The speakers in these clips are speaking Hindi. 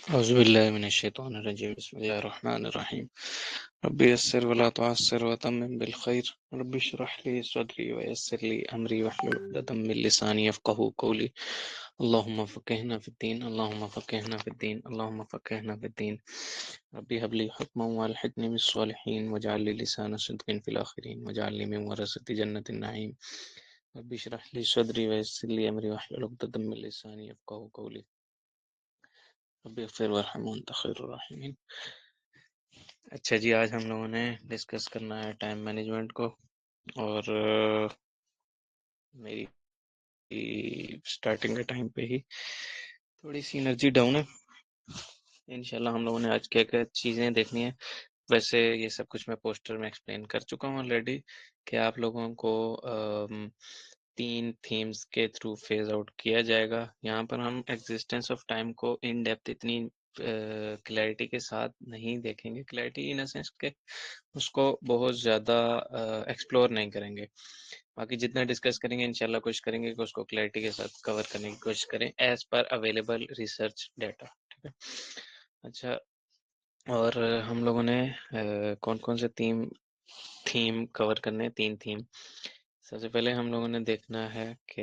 औज़ुबिल्लाहि मिनश्शैतानिर्रजीम बिस्मिल्लाहिर्रहमानिर्रहीम रब्बि यस्सिर वला तुअस्सिर वतम्मिम बिल खैर रब्बि इश्रह ली सदरी वयस्सिर ली अमरी वहलुल उक़दतम मिन लिसानी यफ़क़हू क़ौली अल्लाहुम्मा फ़क़िहना फ़िद्दीन अल्लाहुम्मा फ़क़िहना फ़िद्दीन अल्लाहुम्मा फ़क़िहना फ़िद्दीन रब्बि हब ली हुक्मन वअल्हिक़नी बिस्सॉलिहीन वजअल ली लिसाना सिद्क़िन फ़िल आख़िरीन वजअलनी मिन वरसति जन्नतिन नईम रब्बि इश्रह ली सदरी वयस्सिर ली अमरी वहलुल उक़दतम मिन लिसानी यफ़क़हू क़ौली रब्बि इग़फ़िर वरहम वअन्त खैरुर राहिमीन। अच्छा जी, आज हम लोगों ने डिस्कस करना है टाइम मैनेजमेंट को और मेरी स्टार्टिंग के टाइम पे ही थोड़ी सी एनर्जी डाउन है। इंशाल्लाह हम लोगों ने आज क्या क्या चीज़ें देखनी है। वैसे ये सब कुछ मैं पोस्टर में एक्सप्लेन कर चुका हूँ ऑलरेडी कि आप लोगों को 3 थीम्स के थ्रू फेज आउट किया जाएगा। यहाँ पर हम एग्जिस्टेंस ऑफ टाइम को इन डेप्थ इतनी क्लैरिटी के साथ नहीं देखेंगे। क्लैरिटी इन अ सेंस के उसको बहुत ज़्यादा एक्सप्लोर नहीं करेंगे। बाकी जितना डिस्कस करेंगे इंशाल्लाह कोशिश करेंगे कि उसको क्लैरिटी के साथ कवर करने की कोशिश करें as per available research data. ठीक है, अच्छा। और हम लोगों ने कौन कौन से थीम कवर करने हैं? 3 थीम। सबसे पहले हम लोगों ने देखना है कि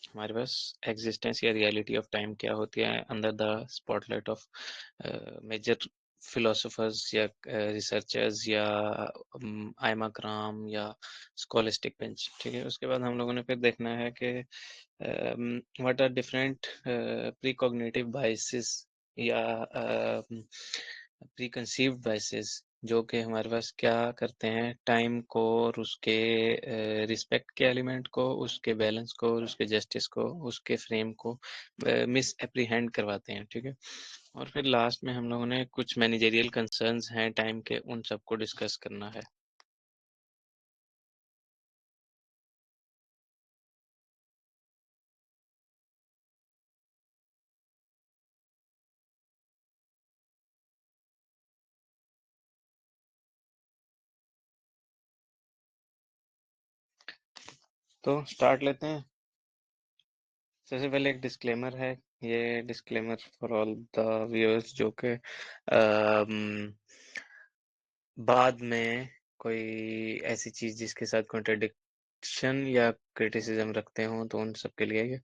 हमारे पास एग्जिस्टेंस या रियलिटी ऑफ टाइम क्या होती है under the spotlight of major philosophers या रिसर्चर्स या आयमा कराम या स्कॉलिस्टिक बेंच। ठीक है, उसके बाद हम लोगों ने फिर देखना है कि what are different pre cognitive biases या प्री कंसीव्ड बायसेस जो कि हमारे पास क्या करते हैं टाइम को और उसके रिस्पेक्ट के एलिमेंट को, उसके बैलेंस को, उसके जस्टिस को, उसके फ्रेम को मिस एप्रीहेंड करवाते हैं। ठीक है, और फिर लास्ट में हम लोगों ने कुछ मैनेजरियल कंसर्न्स हैं टाइम के, उन सबको डिस्कस करना है। तो स्टार्ट लेते हैं। सबसे पहले एक डिस्क्लेमर है, ये disclaimer for all the viewers जो कि बाद में कोई ऐसी चीज जिसके साथ कॉन्ट्रडिक्शन या क्रिटिसिज्म रखते हो तो उन सब के लिए ये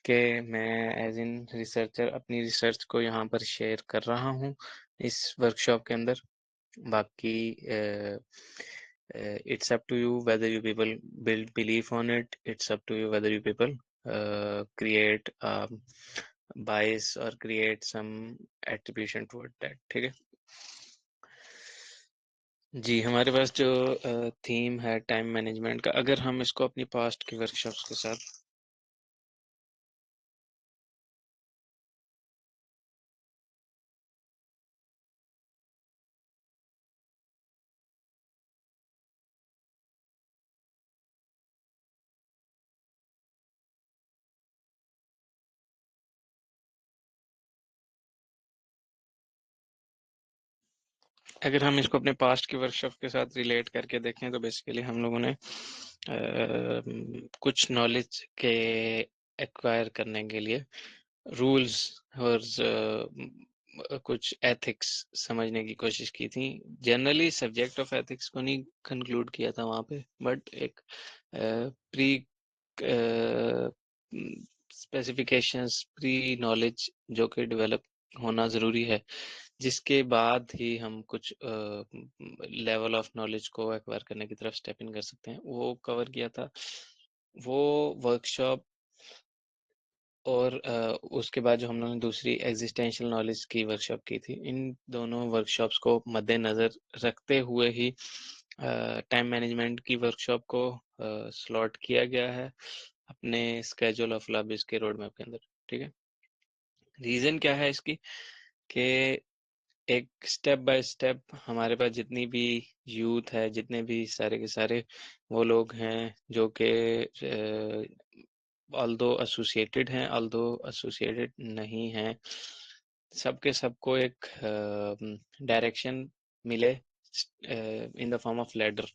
कि मैं एज इन रिसर्चर अपनी रिसर्च को यहाँ पर शेयर कर रहा हूँ इस वर्कशॉप के अंदर। बाकी it's up to you whether you people build belief on it. It's up to you whether you people create bias or create some attribution toward that. ठीक है जी, हमारे पास जो थीम है टाइम मैनेजमेंट का, अगर हम इसको अपनी पास्ट की वर्कशॉप्स के साथ अगर हम इसको अपने पास्ट की वर्कशॉप के साथ रिलेट करके देखें तो बेसिकली हम लोगों ने कुछ नॉलेज के एक्वायर करने के लिए रूल्स और कुछ एथिक्स समझने की कोशिश की थी। जनरली सब्जेक्ट ऑफ एथिक्स को नहीं कंक्लूड किया था वहाँ पे, बट एक प्री स्पेसिफिकेशंस, प्री नॉलेज जो कि डेवलप होना ज़रूरी है, जिसके बाद ही हम कुछ लेवल ऑफ नॉलेज को एक्वायर करने की तरफ स्टेप इन कर सकते हैं, वो कवर किया था। वो वर्कशॉप और उसके बाद जो हम लोगों ने दूसरी एग्जिस्टेंशियल नॉलेज की वर्कशॉप की थी, इन दोनों वर्कशॉप्स को मद्देनज़र रखते हुए ही टाइम मैनेजमेंट की वर्कशॉप को स्लॉट किया गया है अपने स्केड्यूल ऑफ लॉबिस के रोड मैप के अंदर। ठीक है, रीज़न क्या है इसकी कि एक स्टेप बाय स्टेप हमारे पास जितनी भी यूथ है, जितने भी सारे के सारे वो लोग हैं जो कि ऑल्दो एसोसिएटेड हैं, ऑल्दो एसोसिएटेड नहीं हैं, सबके सबको एक डायरेक्शन मिले in the form of ladder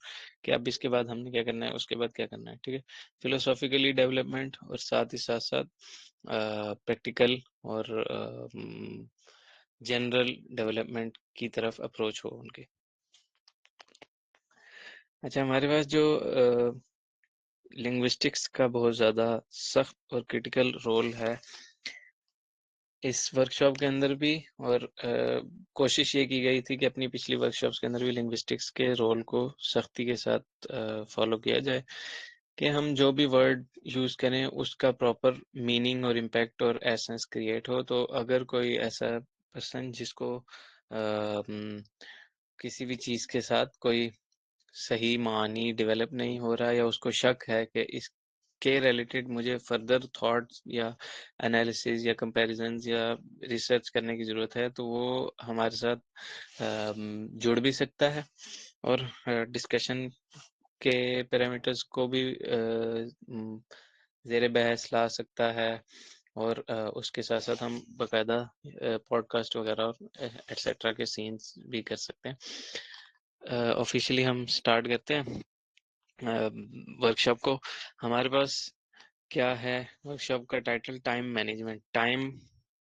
कि अब इसके बाद हमने क्या करना है, उसके बाद क्या करना है। ठीक है, फिलोसॉफिकली डेवलपमेंट और साथ ही साथ साथ प्रैक्टिकल और जनरल डेवलपमेंट की तरफ अप्रोच हो उनके। अच्छा, हमारे पास जो लिंग्विस्टिक्स का बहुत ज़्यादा सख्त और क्रिटिकल रोल है इस वर्कशॉप के अंदर भी, और कोशिश ये की गई थी कि अपनी पिछली वर्कशॉप्स के अंदर भी लिंग्विस्टिक्स के रोल को सख्ती के साथ फॉलो किया जाए, कि हम जो भी वर्ड यूज़ करें उसका प्रॉपर मीनिंग और इम्पैक्ट और एसेंस क्रिएट हो। तो अगर कोई ऐसा पर्सन जिसको किसी भी चीज़ के साथ कोई सही मानी डेवलप नहीं हो रहा, या उसको शक है कि इसके रिलेटेड मुझे फर्दर थॉट्स या एनालिसिस या कंपैरिजंस या रिसर्च करने की ज़रूरत है, तो वो हमारे साथ जुड़ भी सकता है और डिस्कशन के पैरामीटर्स को भी ज़ेर बहस ला सकता है। और उसके साथ साथ हम बाकायदा पॉडकास्ट वगैरह और एट्सेट्रा के सीन्स भी कर सकते हैं। ऑफिशियली हम स्टार्ट करते हैं वर्कशॉप को। हमारे पास क्या है, वर्कशॉप का टाइटल टाइम मैनेजमेंट। टाइम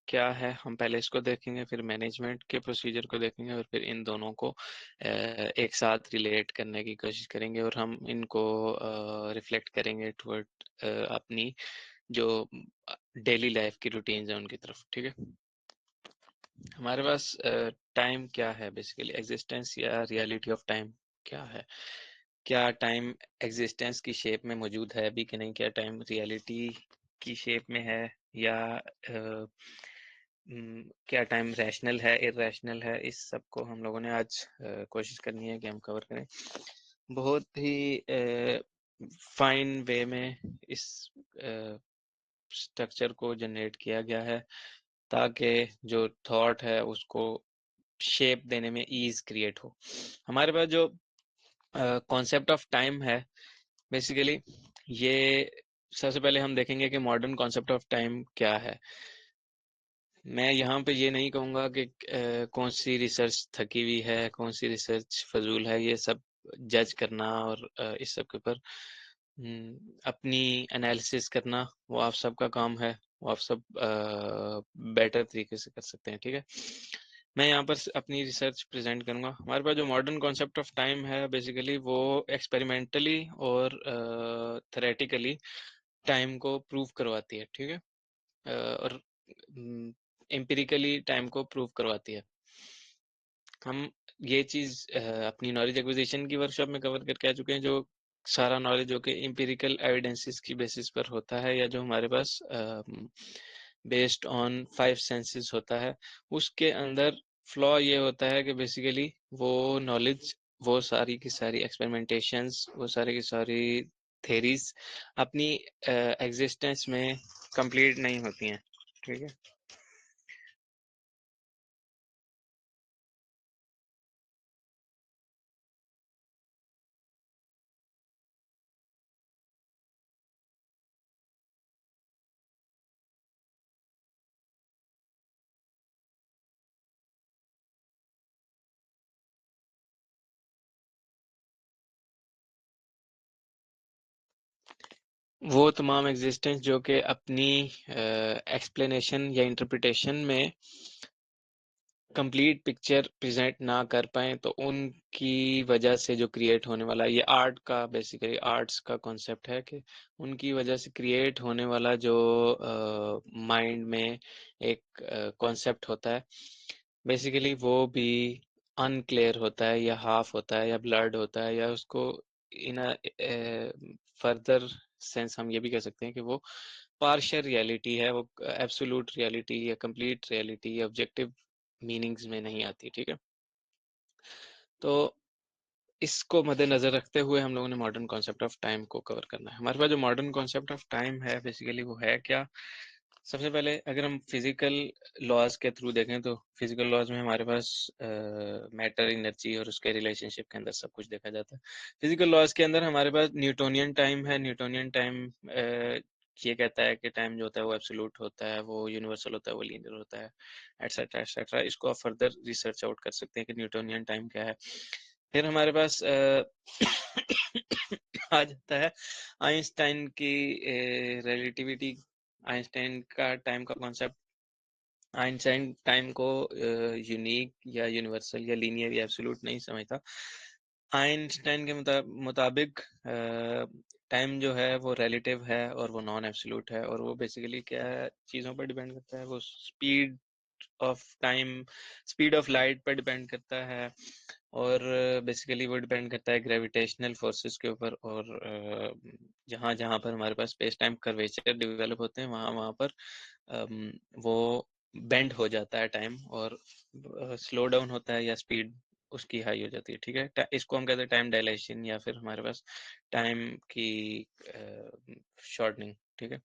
क्या है हम पहले इसको देखेंगे, फिर मैनेजमेंट के प्रोसीजर को देखेंगे, और फिर इन दोनों को एक साथ रिलेट करने की कोशिश करेंगे, और हम इनको रिफ्लेक्ट करेंगे टुवर्ड अपनी जो डेली लाइफ की रूटीन्स हैं उनकी तरफ। ठीक है, हमारे पास टाइम क्या है, बेसिकली एग्जिस्टेंस या रियलिटी ऑफ टाइम क्या है। क्या टाइम एग्जिस्टेंस की शेप में मौजूद है अभी कि नहीं, क्या टाइम रियलिटी की शेप में है, या क्या टाइम रैशनल है, इरेशनल है। इस सब को हम लोगों ने आज कोशिश करनी है कि हम कवर करें। बहुत ही फाइन वे में इस स्ट्रक्चर को जनरेट किया गया है ताकि जो थॉट है उसको शेप देने में ईज क्रिएट हो। हमारे पास जो कॉन्सेप्ट ऑफ टाइम है, बेसिकली ये सबसे पहले हम देखेंगे कि मॉडर्न कॉन्सेप्ट ऑफ टाइम क्या है। मैं यहाँ पे ये नहीं कहूँगा कि कौन सी रिसर्च थकी हुई है, कौन सी रिसर्च फजूल है, ये सब जज करना और इस सब के ऊपर अपनी एनालिसिस करना वो आप सबका काम है, वो आप सब बेटर तरीके से कर सकते हैं। ठीक है, मैं यहाँ पर अपनी रिसर्च प्रेजेंट करूँगा। हमारे पास जो मॉडर्न कॉन्सेप्ट ऑफ टाइम है, बेसिकली वो एक्सपेरिमेंटली और थेरेटिकली टाइम को प्रूव करवाती है। ठीक है, और एम्पिरिकली टाइम को प्रूव करवाती है। हम ये चीज़ अपनी नॉलेज एक्विजिशन की वर्कशॉप में कवर करके आ चुके हैं, जो सारा नॉलेज जो कि एम्पिरिकल एविडेंसेस की बेसिस पर होता है, या जो हमारे पास बेस्ड ऑन 5 सेंसेस होता है। उसके अंदर फ्लॉ ये होता है कि बेसिकली वो नॉलेज, वो सारी की सारी एक्सपेरिमेंटेशंस, वो सारी की सारी थेरीज अपनी एग्जिस्टेंस में कंप्लीट नहीं होती हैं। ठीक है, वो तमाम एग्जिस्टेंस जो कि अपनी एक्सप्लेनेशन या इंटरप्रिटेशन में कंप्लीट पिक्चर प्रेजेंट ना कर पाए, तो उनकी वजह से जो क्रिएट होने वाला, ये आर्ट का बेसिकली आर्ट्स का कॉन्सेप्ट है कि उनकी वजह से क्रिएट होने वाला जो माइंड में एक कॉन्सेप्ट होता है, बेसिकली वो भी अनक्लियर होता है, या हाफ होता है, या ब्लर्ड होता है, या उसको इन फर्दर सेंस हम ये भी कह सकते हैं कि वो पार्शियल रियलिटी है, वो एब्सोल्यूट रियलिटी या कंप्लीट रियलिटी या ऑब्जेक्टिव मीनिंग्स में नहीं आती। ठीक है, तो इसको मद्देनजर रखते हुए हम लोगों ने मॉडर्न कॉन्सेप्ट ऑफ टाइम को कवर करना है। हमारे पास जो मॉडर्न कॉन्सेप्ट ऑफ टाइम है, बेसिकली वो है क्या। सबसे पहले अगर हम फिजिकल लॉज के थ्रू देखें, तो फिजिकल लॉज में हमारे पास मैटर, एनर्जी और उसके रिलेशनशिप के अंदर सब कुछ देखा जाता है। फिजिकल लॉज के अंदर हमारे पास न्यूटोनियन टाइम है। न्यूटोनियन टाइम ये कहता है कि टाइम जो होता है वो एब्सोल्यूट होता है, वो यूनिवर्सल होता है, वो लीनियर होता है, एटसेट्रा एटसेट्रा। इसको आप फर्दर रिसर्च आउट कर सकते हैं कि न्यूटोनियन टाइम क्या है। फिर हमारे पास आ जाता है आइंस्टाइन की रिलेटिविटी, आइंस्टाइन का टाइम का कॉन्सेप्ट। आइंस्टाइन टाइम को यूनिक या यूनिवर्सल या लीनियर या एब्सोल्यूट नहीं समझता। आइंस्टाइन के मुताबिक टाइम जो है वो रिलेटिव है और वो नॉन एब्सोल्यूट है, और वो बेसिकली क्या है, चीज़ों पर डिपेंड करता है। वो of time speed of light पर डिपेंड करता है, और बेसिकली वो डिपेंड करता है ग्रेविटेशनल फोर्सेस के ऊपर। और जहाँ जहाँ पर हमारे पास स्पेस टाइम कर्वेचर डेवलप होते हैं, वहाँ वहाँ पर वो बेंड हो जाता है टाइम, और स्लो डाउन होता है या स्पीड उसकी हाई हो जाती है। ठीक है, इसको हम कहते हैं टाइम डायलेशन, या फिर हमारे पास टाइम की शॉर्टनिंग। ठीक है,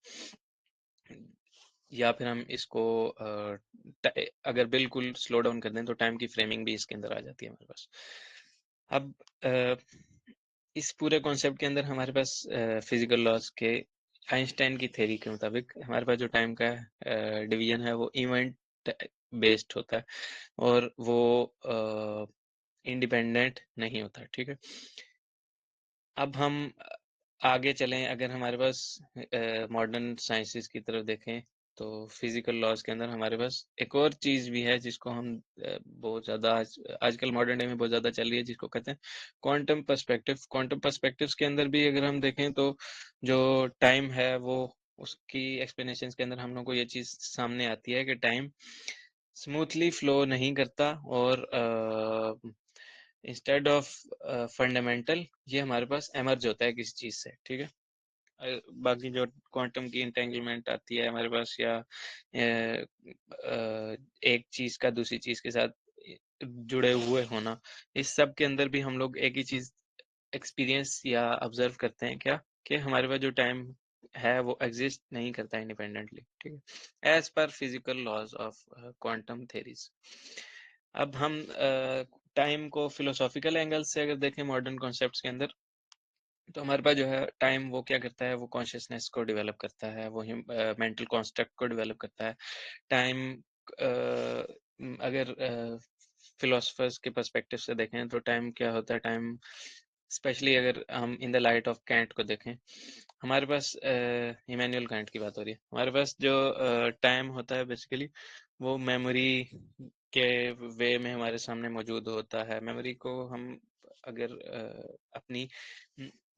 या फिर हम इसको अगर बिल्कुल स्लो डाउन कर दें तो टाइम की फ्रेमिंग भी इसके अंदर आ जाती है हमारे पास। अब इस पूरे कॉन्सेप्ट के अंदर हमारे पास फिजिकल लॉज के, आइंस्टाइन की थ्योरी के मुताबिक हमारे पास जो टाइम का डिवीजन है वो इवेंट बेस्ड होता है, और वो इंडिपेंडेंट नहीं होता। ठीक है, अब हम आगे चलें, अगर हमारे पास मॉडर्न साइंसेस की तरफ देखें तो फिजिकल लॉज के अंदर हमारे पास एक और चीज़ भी है जिसको हम बहुत ज़्यादा आजकल मॉडर्न डे में बहुत ज़्यादा चल रही है, जिसको कहते हैं क्वांटम पर्सपेक्टिव। क्वांटम पर्सपेक्टिव्स के अंदर भी अगर हम देखें तो जो टाइम है वो, उसकी एक्सप्लेनेशन के अंदर हम लोग को ये चीज़ सामने आती है कि टाइम स्मूथली फ्लो नहीं करता, और इंस्टेड ऑफ फंडामेंटल ये हमारे पास एमर्ज होता है किसी चीज से। ठीक है, बाकी जो क्वांटम की इंटेंगलमेंट आती है हमारे पास, या एक चीज का दूसरी चीज के साथ जुड़े हुए होना, इस सब के अंदर भी हम लोग एक ही चीज एक्सपीरियंस या ऑब्जर्व करते हैं, क्या कि हमारे पास जो टाइम है वो एग्जिस्ट नहीं करता इंडिपेंडेंटली। ठीक है, एज पर physical laws of quantum theories. अब हम टाइम को फिलोसॉफिकल एंगल से अगर देखें मॉडर्न कॉन्सेप्ट्स के अंदर, तो हमारे पास जो है टाइम वो क्या करता है, वो कॉन्शियसनेस को डेवलप करता है, वो मेंटल कॉन्स्ट्रक्ट को डेवलप करता है। टाइम अगर फिलोसफर्स के पर्सपेक्टिव से देखें तो टाइम क्या होता है, टाइम स्पेशली अगर हम in the light of Kant को देखें, हमारे पास इमैनुअल कैंट की बात हो रही है, हमारे पास जो टाइम होता है बेसिकली वो मेमोरी के वे में हमारे सामने मौजूद होता है। मेमोरी को हम अगर अपनी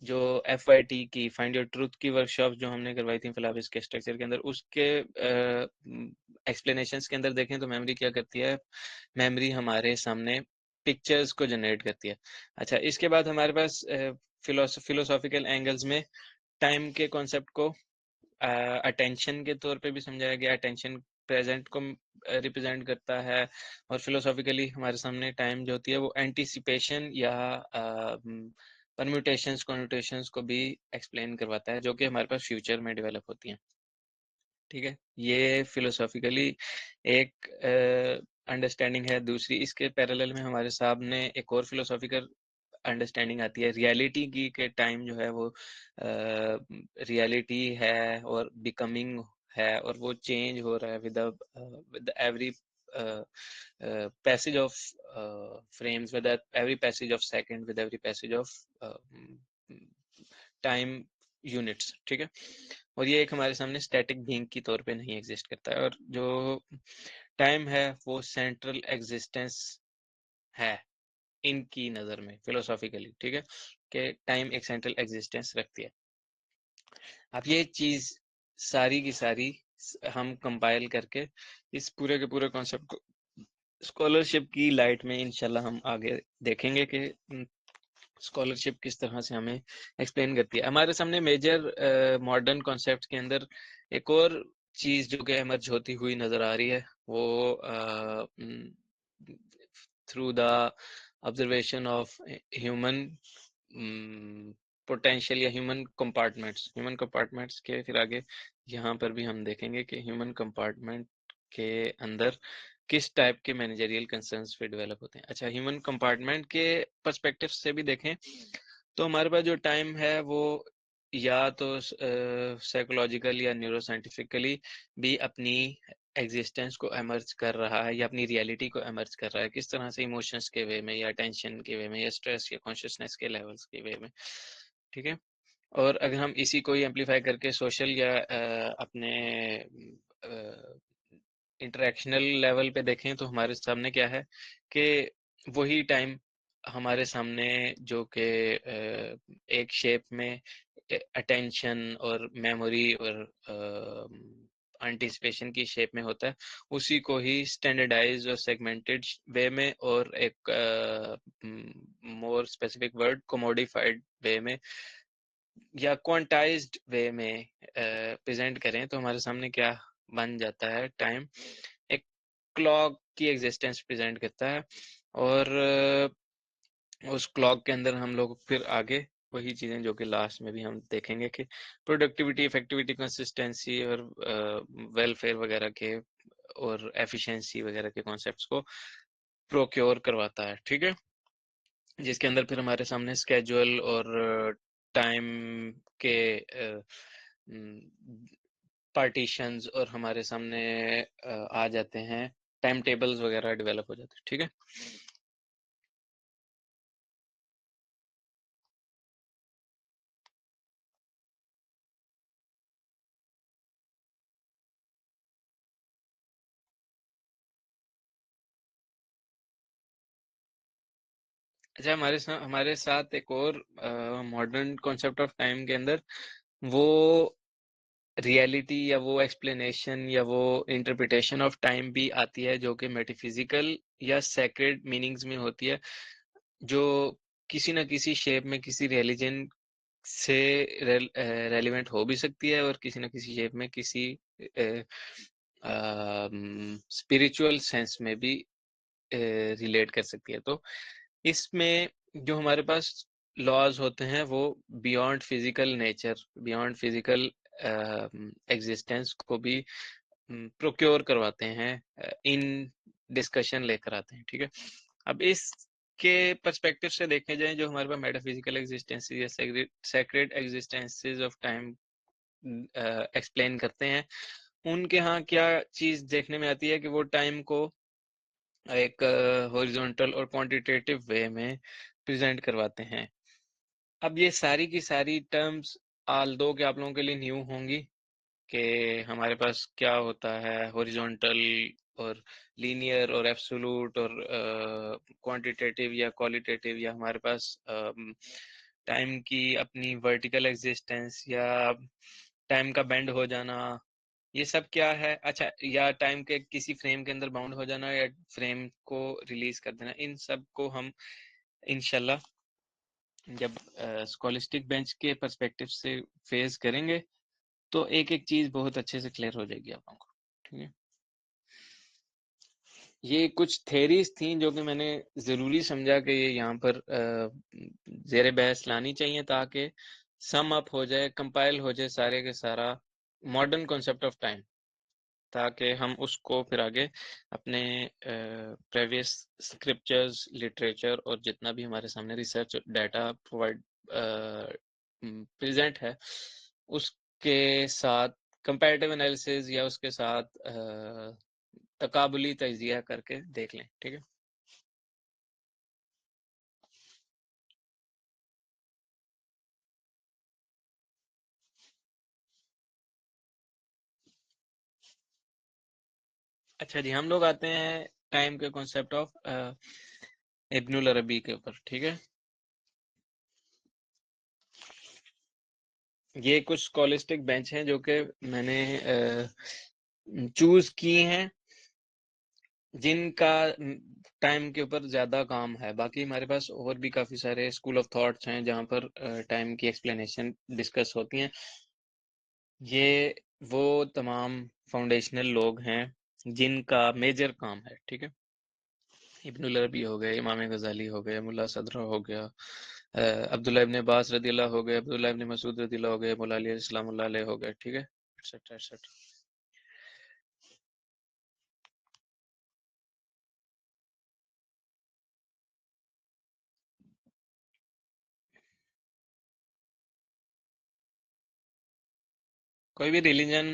जो FYT की फाइंड योर ट्रूथ की वर्कशॉप जो हमने करवाई थी फिलाबिस के स्ट्रक्चर के अंदर, उसके एक्सप्लेनेशंस के अंदर देखें तो मेमोरी क्या करती है, मेमोरी हमारे सामने पिक्चर्स को जनरेट करती है। अच्छा, इसके बाद हमारे पास फिलोसॉफिकल एंगल्स में टाइम के कॉन्सेप्ट को अटेंशन के तौर पे भी समझाया गया। अटेंशन प्रेजेंट को रिप्रेजेंट करता है, और फिलोसॉफिकली हमारे सामने टाइम जो होती है वो एंटीसिपेशन या परम्यूटेशंस कॉन्म्यूटेशंस को भी एक्सप्लेन करवाता है, जो कि हमारे पास फ्यूचर में डेवलप होती हैं। ठीक है, ये फिलोसॉफिकली एक अंडरस्टैंडिंग है। दूसरी इसके पैरेलल में हमारे सामने एक और फिलोसॉफिकल अंडरस्टैंडिंग आती है रियलिटी की, के टाइम जो है वो रियलिटी है और बिकमिंग है, और वो चेंज हो रहा है with every passage of frames, with every passage of second, with every passage of time units. ठीक है, और ये एक हमारे सामने स्टैटिक बीइंग की तौर पे नहीं एग्जिस्ट करता है, और जो टाइम है वो सेंट्रल एग्जिस्टेंस है इनकी नज़र में फिलोसॉफिकली। ठीक है, कि टाइम एक सेंट्रल एग्जिस्टेंस रखती है। अब ये चीज़ सारी की सारी हम कंपाइल करके इस पूरे के पूरे कॉन्सेप्ट को स्कॉलरशिप की लाइट में इंशाल्लाह हम आगे देखेंगे कि स्कॉलरशिप किस तरह से हमें एक्सप्लेन करती है। हमारे सामने मेजर मॉडर्न कॉन्सेप्ट के अंदर एक और चीज़ जो कि एमर्ज होती हुई नज़र आ रही है, वो through the observation of human potential या ह्यूमन कंपार्टमेंट्स के फिर आगे यहाँ पर भी हम देखेंगे कि ह्यूमन कंपार्टमेंट के अंदर किस टाइप के मैनेजरियल कंसर्न्स पे डेवलप होते हैं। अच्छा, ह्यूमन कंपार्टमेंट के पर्सपेक्टिव से भी देखें तो हमारे पास जो टाइम है वो या तो साइकोलॉजिकल या न्यूरोसाइंटिफिकली भी अपनी एग्जिस्टेंस को एमर्ज कर रहा है, या अपनी रियलिटी को एमर्ज कर रहा है, किस तरह से इमोशंस के वे में, या टेंशन के वे में, या स्ट्रेस या कॉन्शियसनेस के लेवल्स के वे में। ठीक है, और अगर हम इसी को ही एम्पलीफाई करके सोशल या अपने इंटरेक्शनल लेवल पे देखें तो हमारे सामने क्या है कि वही टाइम हमारे सामने जो कि एक शेप में अटेंशन और मेमोरी और एंटिसिपेशन की शेप में होता है, उसी को ही स्टैंडर्डाइज और सेगमेंटेड वे में और एक मोर स्पेसिफिक वर्ड कोमोडिफाइड वे में या क्वांटाइज्ड वे में प्रेजेंट करें तो हमारे सामने क्या बन जाता है, टाइम एक क्लॉक की एग्जिस्टेंस प्रेजेंट करता है। और उस क्लॉक के अंदर हम लोग फिर आगे वही चीज़ें जो कि लास्ट में भी हम देखेंगे कि प्रोडक्टिविटी, इफेक्टिविटी, कंसिस्टेंसी और वेलफेयर वगैरह के और एफिशिएंसी वगैरह के कॉन्सेप्ट्स को प्रोक्योर करवाता है, ठीक है। जिसके अंदर फिर हमारे सामने स्केड्यूल और टाइम के पार्टीशंस और हमारे सामने आ जाते हैं, टाइम टेबल्स वगैरह डेवलप हो जाते हैं, ठीक है। अच्छा, हमारे साथ एक और मॉडर्न कॉन्सेप्ट ऑफ टाइम के अंदर वो रियलिटी या वो एक्सप्लेनेशन या वो इंटरप्रिटेशन ऑफ टाइम भी आती है जो कि मेटाफिजिकल या सैक्रेड मीनिंग्स में होती है, जो किसी ना किसी शेप में किसी रिलीजन से रेलिवेंट हो भी सकती है और किसी ना किसी शेप में किसी स्पिरिचुअल सेंस में भी रिलेट कर सकती है। तो इसमें जो हमारे पास लॉज होते हैं वो beyond physical nature, beyond physical existence को भी प्रोक्योर करवाते हैं, इन डिस्कशन लेकर आते हैं, ठीक है। अब इसके पर्सपेक्टिव से देखे जाए, जो हमारे पास मेटाफिजिकल एग्जिस्टेंसेस या sacred existences of time explain करते हैं, उनके यहाँ क्या चीज देखने में आती है कि वो टाइम को एक हॉरिजॉन्टल और क्वांटिटेटिव वे में प्रेजेंट करवाते हैं। अब ये सारी की सारी टर्म्स आल दो कि आप लोगों के लिए न्यू होंगी कि हमारे पास क्या होता है हॉरिजॉन्टल और लीनियर और एब्सोल्यूट और क्वांटिटेटिव या क्वालिटेटिव, या हमारे पास टाइम की अपनी वर्टिकल एग्जिस्टेंस या टाइम का बेंड हो जाना, ये सब क्या है। अच्छा, या टाइम के किसी फ्रेम के अंदर बाउंड हो जाना या फ्रेम को रिलीज कर देना, इन सब को हम इंशाल्लाह जब स्कॉलिस्टिक बेंच के पर्सपेक्टिव से फेस करेंगे तो एक एक चीज बहुत अच्छे से क्लियर हो जाएगी आप लोगों को, ठीक है। ये कुछ थेरीज थी जो कि मैंने जरूरी समझा कि ये यहाँ पर जेर बहस लानी चाहिए ताकि सम अप हो जाए, कंपाइल हो जाए सारे के सारा मॉडर्न कॉन्सेप्ट ऑफ टाइम, ताकि हम उसको फिर आगे अपने प्रीवियस स्क्रिप्चर्स, लिटरेचर और जितना भी हमारे सामने रिसर्च डाटा प्रोवाइड प्रेजेंट है उसके साथ कंपैरेटिव एनालिसिस या उसके साथ तकाबुली तजिया करके देख लें, ठीक है। अच्छा जी, हम लोग आते हैं टाइम के कॉन्सेप्ट ऑफ इब्नुल अरबी के ऊपर, ठीक है। ये कुछ स्कॉलिस्टिक बेंच हैं जो कि मैंने चूज किए हैं जिनका टाइम के ऊपर ज्यादा काम है। बाकी हमारे पास और भी काफी सारे स्कूल ऑफ थॉट्स हैं जहाँ पर टाइम की एक्सप्लेनेशन डिस्कस होती हैं। ये वो तमाम फाउंडेशनल लोग हैं जिनका मेजर काम है, ठीक है। इब्नुल अरबी हो गए, इमाम गजाली हो गए, मुल्ला सदरा हो गया, अब्दुल्ला इब्न अब्बास रदी अल्लाह हो गए, अब्दुल्ला इब्न मसूद रदी अल्लाह हो गए, मौला अली इस्लामुल्लाह अलैह हो गए, ठीक है, एटसेट्रा एटसेट्रा। कोई भी रिलीजन,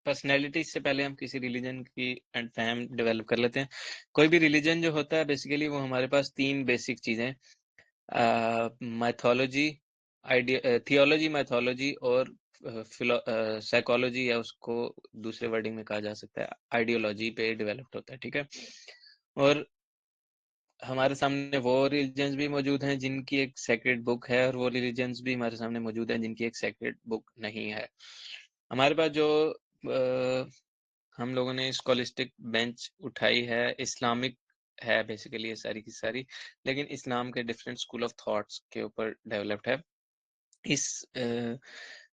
पर्सनैलिटी से पहले हम किसी रिलीजन की एंड फैम डेवलप कर लेते हैं। कोई भी रिलीजन जो होता है बेसिकली वो हमारे पास तीन बेसिक चीजें, माइथोलॉजी, थियोलॉजी, मैथोलॉजी और साइकोलॉजी, या उसको दूसरे वर्डिंग में कहा जा सकता है आइडियोलॉजी पे डेवलप्ड होता है, ठीक है। और हमारे सामने वो रिलीजन्स भी मौजूद हैं जिनकी एक सेक्रेड बुक है, और वो रिलीजन्स भी हमारे सामने मौजूद हैं जिनकी एक सेक्रेड बुक नहीं है। हमारे पास जो हम लोगों ने स्कॉलिस्टिक बेंच उठाई है, इस्लामिक है बेसिकली ये सारी की सारी, लेकिन इस्लाम के डिफरेंट स्कूल ऑफ थॉट्स के ऊपर डेवलप्ड है। इस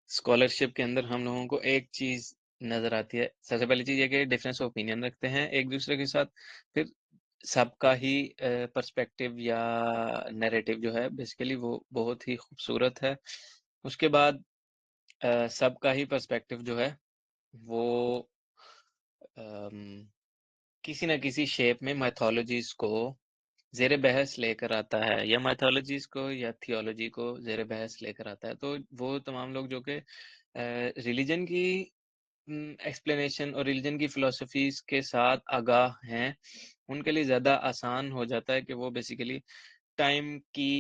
स्कॉलरशिप के अंदर हम लोगों को एक चीज नजर आती है। सबसे पहली चीज ये कि डिफरेंस ऑफ ओपिनियन रखते हैं एक दूसरे के साथ। फिर सबका ही पर्सपेक्टिव या नैरेटिव जो है बेसिकली वो बहुत ही खूबसूरत है। उसके बाद सबका ही पर्सपेक्टिव जो है वो अम, किसी न किसी शेप में मैथोलॉजीज को ज़ेर बहस लेकर आता है, या मैथोलॉजीज को या थियोलॉजी को ज़ेर बहस लेकर आता है। तो वो तमाम लोग जो कि रिलीजन की एक्सप्लेनेशन और रिलीजन की फिलोसफीज के साथ आगाह हैं, उनके लिए ज़्यादा आसान हो जाता है कि वो बेसिकली टाइम की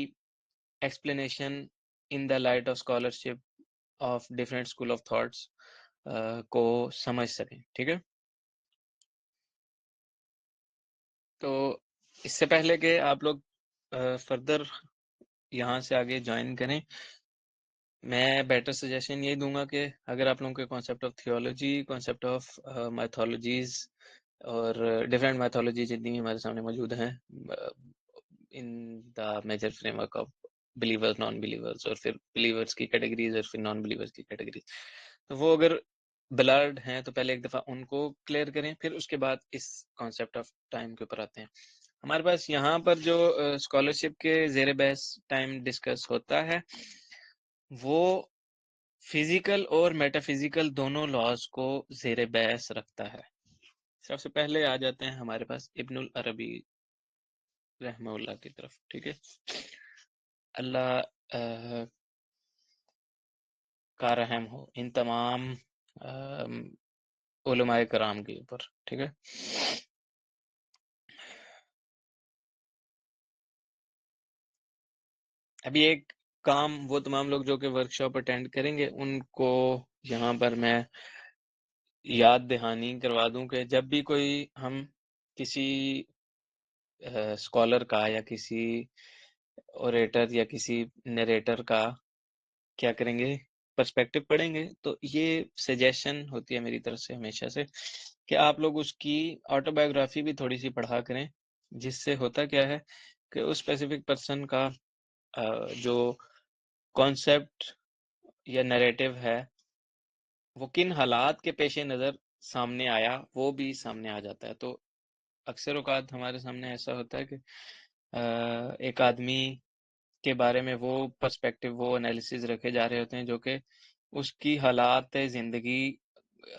explanation in the light of scholarship of different school of thoughts को समझ सकें, ठीक है। तो इससे पहले कि आप लोग फर्दर यहाँ से आगे ज्वाइन करें, मैं बेटर सजेशन यही दूंगा कि अगर आप लोगों के concept of theology, concept of mythologies और डिफरेंट मैथोलॉजी जितनी भी हमारे सामने मौजूद हैं in the major framework of believers, non believers, और फिर बिलीवर्स की कैटेगरीज और फिर नॉन बिलीवर्स की कैटेगरीज, तो वो अगर ब्लर्ड हैं तो पहले एक दफ़ा उनको क्लियर करें, फिर उसके बाद इस कॉन्सेप्ट ऑफ टाइम के ऊपर आते हैं। हमारे पास यहाँ पर जो स्कॉलरशिप के ज़ेर बहस टाइम डिस्कस होता है वो फिजिकल और मेटाफिजिकल दोनों लॉज को ज़ेर बहस रखता है। सबसे पहले आ जाते हैं हमारे पास इब्नुल अरबी रहमहुल्लाह की तरफ, ठीक है। अल्लाह का रहम हो इन तमाम उलमाए कराम के ऊपर, ठीक है। अभी एक काम वो तमाम लोग जो कि वर्कशॉप अटेंड करेंगे उनको यहाँ पर मैं याद दहानी करवा दूं कि जब भी कोई हम किसी स्कॉलर का या किसी ओरेटर या किसी नरेटर का क्या करेंगे, पर्सपेक्टिव पढ़ेंगे, तो ये सजेशन होती है मेरी तरफ से हमेशा से कि आप लोग उसकी ऑटोबायोग्राफी भी थोड़ी सी पढ़ा करें, जिससे होता क्या है कि उस स्पेसिफिक पर्सन का जो कॉन्सेप्ट या नैरेटिव है वो किन हालात के पेश नज़र सामने आया वो भी सामने आ जाता है। तो अक्सर औकात हमारे सामने ऐसा होता है कि एक आदमी के बारे में वो पर्सपेक्टिव, वो एनालिसिस रखे जा रहे होते हैं जो कि उसकी हालात ज़िंदगी,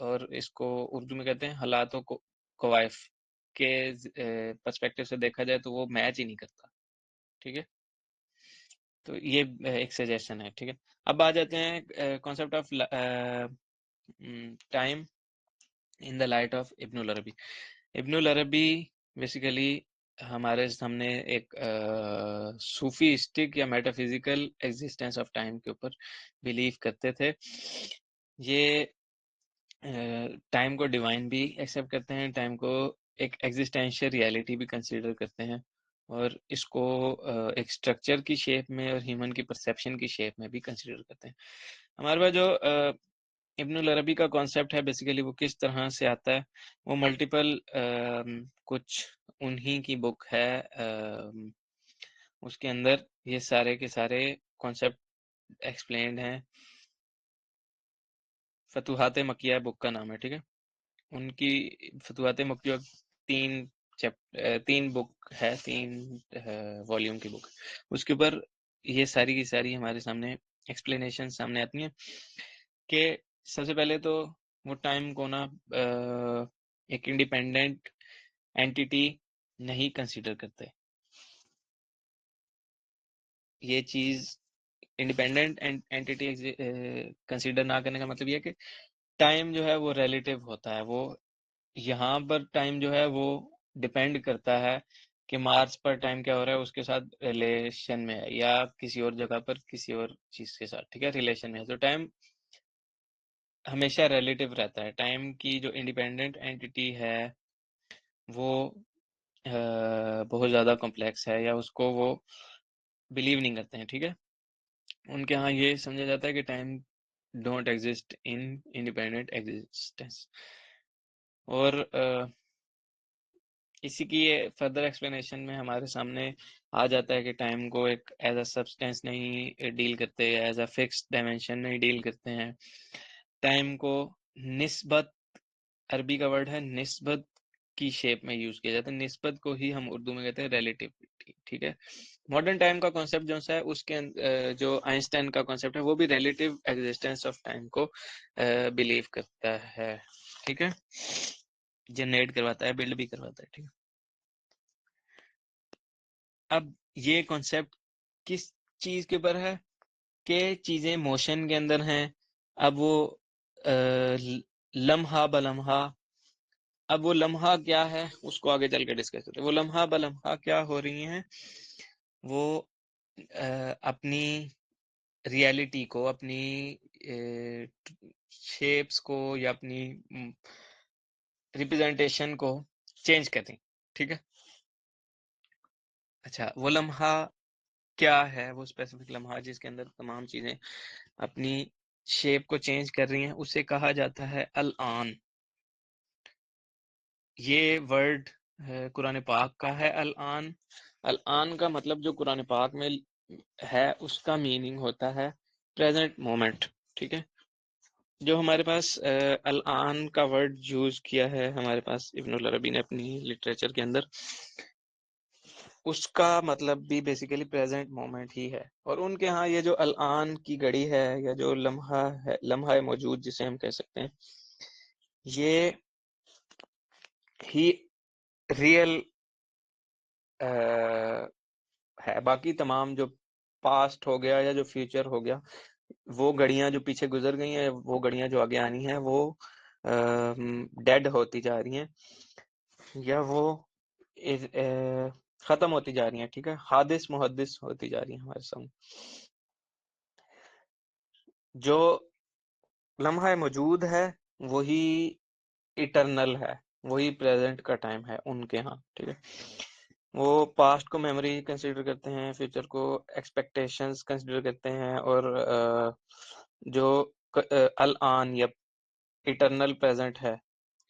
और इसको उर्दू में कहते हैं हालातों को कवाइफ के पर्सपेक्टिव से देखा जाए तो वो मैच ही नहीं करता, ठीक है। तो ये एक सजेशन है, ठीक है। अब आ जाते हैं concept of time in the light of Ibnul अरबी। इब्नुल अरबी बेसिकली हमारे सामने एक सूफीस्टिक या मेटाफिजिकल एग्जिस्टेंस ऑफ टाइम के ऊपर बिलीव करते थे। ये टाइम को डिवाइन भी एक्सेप्ट करते हैं, टाइम को एक एग्जिस्टेंशियल रियलिटी भी कंसीडर करते हैं, और इसको एक स्ट्रक्चर की शेप में और ह्यूमन की परसेप्शन की शेप में भी कंसीडर करते हैं। हमारे पास जो इब्नुल अरबी का कॉन्सेप्ट है बेसिकली वो किस तरह से आता है, वो मल्टीपल कुछ उन्हीं की बुक है, उसके अंदर ये सारे के सारे कॉन्सेप्ट एक्सप्लेन्ड हैं। फतूहात मकिया बुक का नाम है, ठीक है। उनकी फतूहात मकिया तीन बुक है, 3 वॉल्यूम की बुक। उसके ऊपर ये सारी की सारी हमारे सामने एक्सप्लेनेशन सामने आती हैं कि सबसे पहले तो वो टाइम को ना एक इंडिपेंडेंट एंटिटी नहीं कंसीडर करते। ये चीज इंडिपेंडेंट एंटिटी कंसीडर ना करने का मतलब ये है कि टाइम जो है वो रिलेटिव होता है। वो यहाँ पर टाइम जो है वो डिपेंड करता है कि मार्स पर टाइम क्या हो रहा है उसके साथ रिलेशन में है, या किसी और जगह पर किसी और चीज के साथ, ठीक है, रिलेशन में है। तो टाइम हमेशा रिलेटिव रहता है। टाइम की जो इंडिपेंडेंट एंटिटी है वो बहुत ज़्यादा कॉम्प्लेक्स है, या उसको वो बिलीव नहीं करते हैं, ठीक है। उनके यहाँ ये समझा जाता है कि time don't exist in independent existence. और इसी की फर्दर एक्सप्लेनेशन में हमारे सामने आ जाता है कि टाइम को एक एज अ सब्सटेंस नहीं डील करते, एज अ फिक्स्ड डायमेंशन नहीं डील करते हैं। टाइम को निस्बत, अरबी का वर्ड है निस्बत, की शेप में यूज किया जाता है। निस्बत को ही हम उर्दू में कहते हैं रिलेटिविटी, ठीक है। मॉडर्न टाइम का कॉन्सेप्ट जो सा है उसके जो आइंस्टाइन का कॉन्सेप्ट है वो भी रिलेटिव एग्जिस्टेंस ऑफ टाइम को बिलीव करता है, ठीक है, जनरेट करवाता है, बिल्ड भी करवाता है, ठीक है। अब ये कॉन्सेप्ट किस चीज के ऊपर है कि चीजें मोशन के अंदर हैं। अब वो लम्हा बलम्हा, अब वो लम्हा क्या है उसको आगे चल के डिस्कस करते हैं। वो लम्हा बलम्हा क्या हो रही हैं, वो अपनी रियलिटी को, अपनी शेप्स को या अपनी रिप्रेजेंटेशन को चेंज कर रही, ठीक है। अच्छा, वो लम्हा क्या है, वो स्पेसिफिक लम्हा जिसके अंदर तमाम चीजें अपनी शेप को चेंज कर रही हैं, उसे कहा जाता है अल आन। ये वर्ड कुरान पाक का है अल आन। अल आन का मतलब जो कुरान पाक में है उसका मीनिंग होता है प्रेजेंट मोमेंट, ठीक है। जो हमारे पास अल आन का वर्ड यूज किया है हमारे पास इब्नुल अरबी ने अपनी लिटरेचर के अंदर, उसका मतलब भी बेसिकली प्रेजेंट मोमेंट ही है। और उनके यहाँ ये जो अल आन की घड़ी है या जो लम्हा है, लम्हा मौजूद जिसे हम कह सकते हैं, ये ही रियल है। बाकी तमाम जो पास्ट हो गया या जो फ्यूचर हो गया, वो घड़ियां जो पीछे गुजर गई हैं, वो घड़ियां जो आगे आनी हैं, वो डेड होती जा रही हैं या वो खत्म होती जा रही हैं, ठीक है, हादिस मुहद्दिस होती जा रही हैं हमारे सामने। जो लम्हा मौजूद है वही इटरनल है, वही प्रेजेंट का टाइम है उनके यहाँ, ठीक है। वो पास्ट को मेमोरी कंसीडर करते हैं, फ्यूचर को एक्सपेक्टेशंस कंसीडर करते हैं, और जो अल आन या इटरनल प्रेजेंट है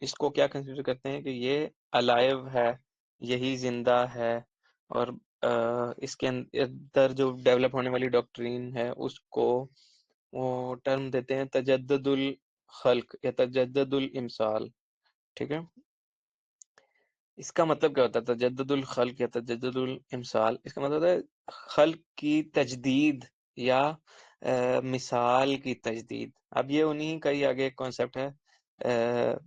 इसको क्या कंसीडर करते हैं कि ये अलाइव है, यही जिंदा है। और इसके अंदर जो डेवलप होने वाली डॉक्ट्रीन है उसको वो टर्म देते हैं तजद्दुल खल्क या तजद्दुल इमसाल, ठीक है। इसका मतलब क्या होता है तजद्दुल खल्क या तजद्दुल इमसाल? इसका मतलब है खल्क की तजदीद या मिसाल की तजदीद। अब ये उन्हीं का ही आगे कॉन्सेप्ट है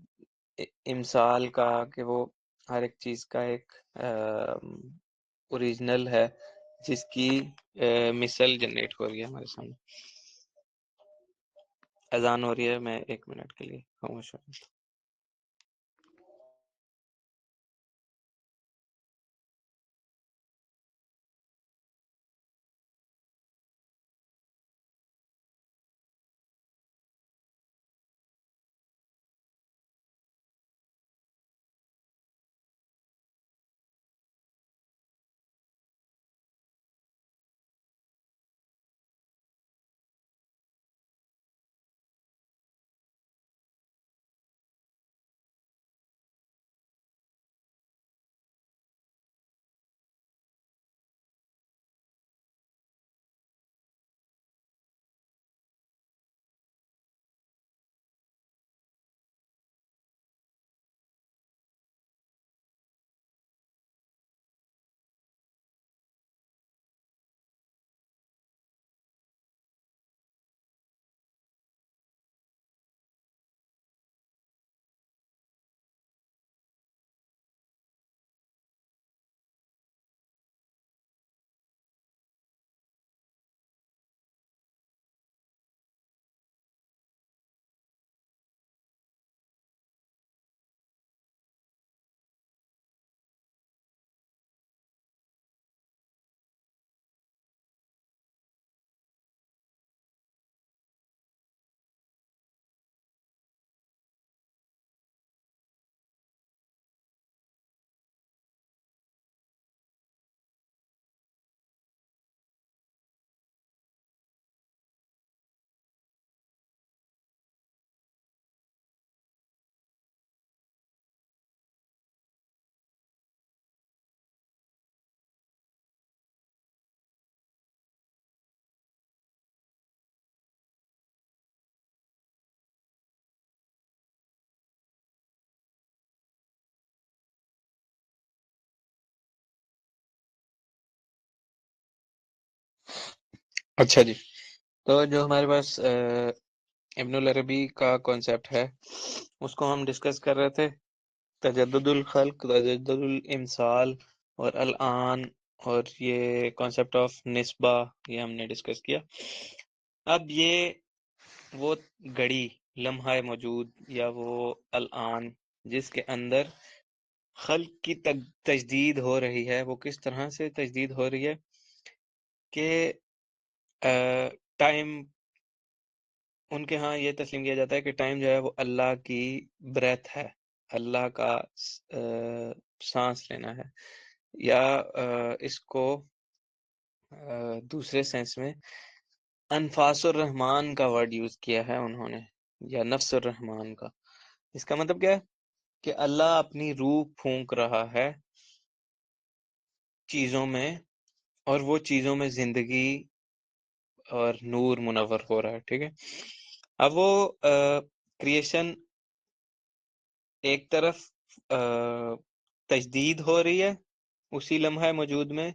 इमसाल का, कि वो हर एक चीज का एक ओरिजिनल है जिसकी मिसल जनरेट हो रही है हमारे सामने। अजान हो रही है, मैं 1 मिनट के लिए खामोश हूँ। अच्छा जी, तो जो हमारे पास इब्नुल अरबी का कॉन्सेप्ट है उसको हम डिस्कस कर रहे थे। तजद्दुदुल खल्क, तजद्दुदुल इमसाल और अल आन, और ये कॉन्सेप्ट ऑफ निस्बा, ये हमने डिस्कस किया। अब ये वो घड़ी, लम्हा मौजूद, या वो अल आन जिसके अंदर खल्क की तजदीद हो रही है, वो किस तरह से तजदीद हो रही है कि टाइम, उनके यहाँ ये तस्लीम किया जाता है कि टाइम जो है वो अल्लाह की ब्रेथ है, अल्लाह का सांस लेना है, या इसको दूसरे सेंस में अनफासुर रहमान का वर्ड यूज किया है उन्होंने, या नफ्सुर रहमान का। इसका मतलब क्या है कि अल्लाह अपनी रूह फूंक रहा है चीजों में, और वो चीजों में जिंदगी और नूर मुनव्वर हो रहा है, ठीक है। अब वो क्रिएशन एक तरफ तजदीद हो रही है उसी लम्हा मौजूद में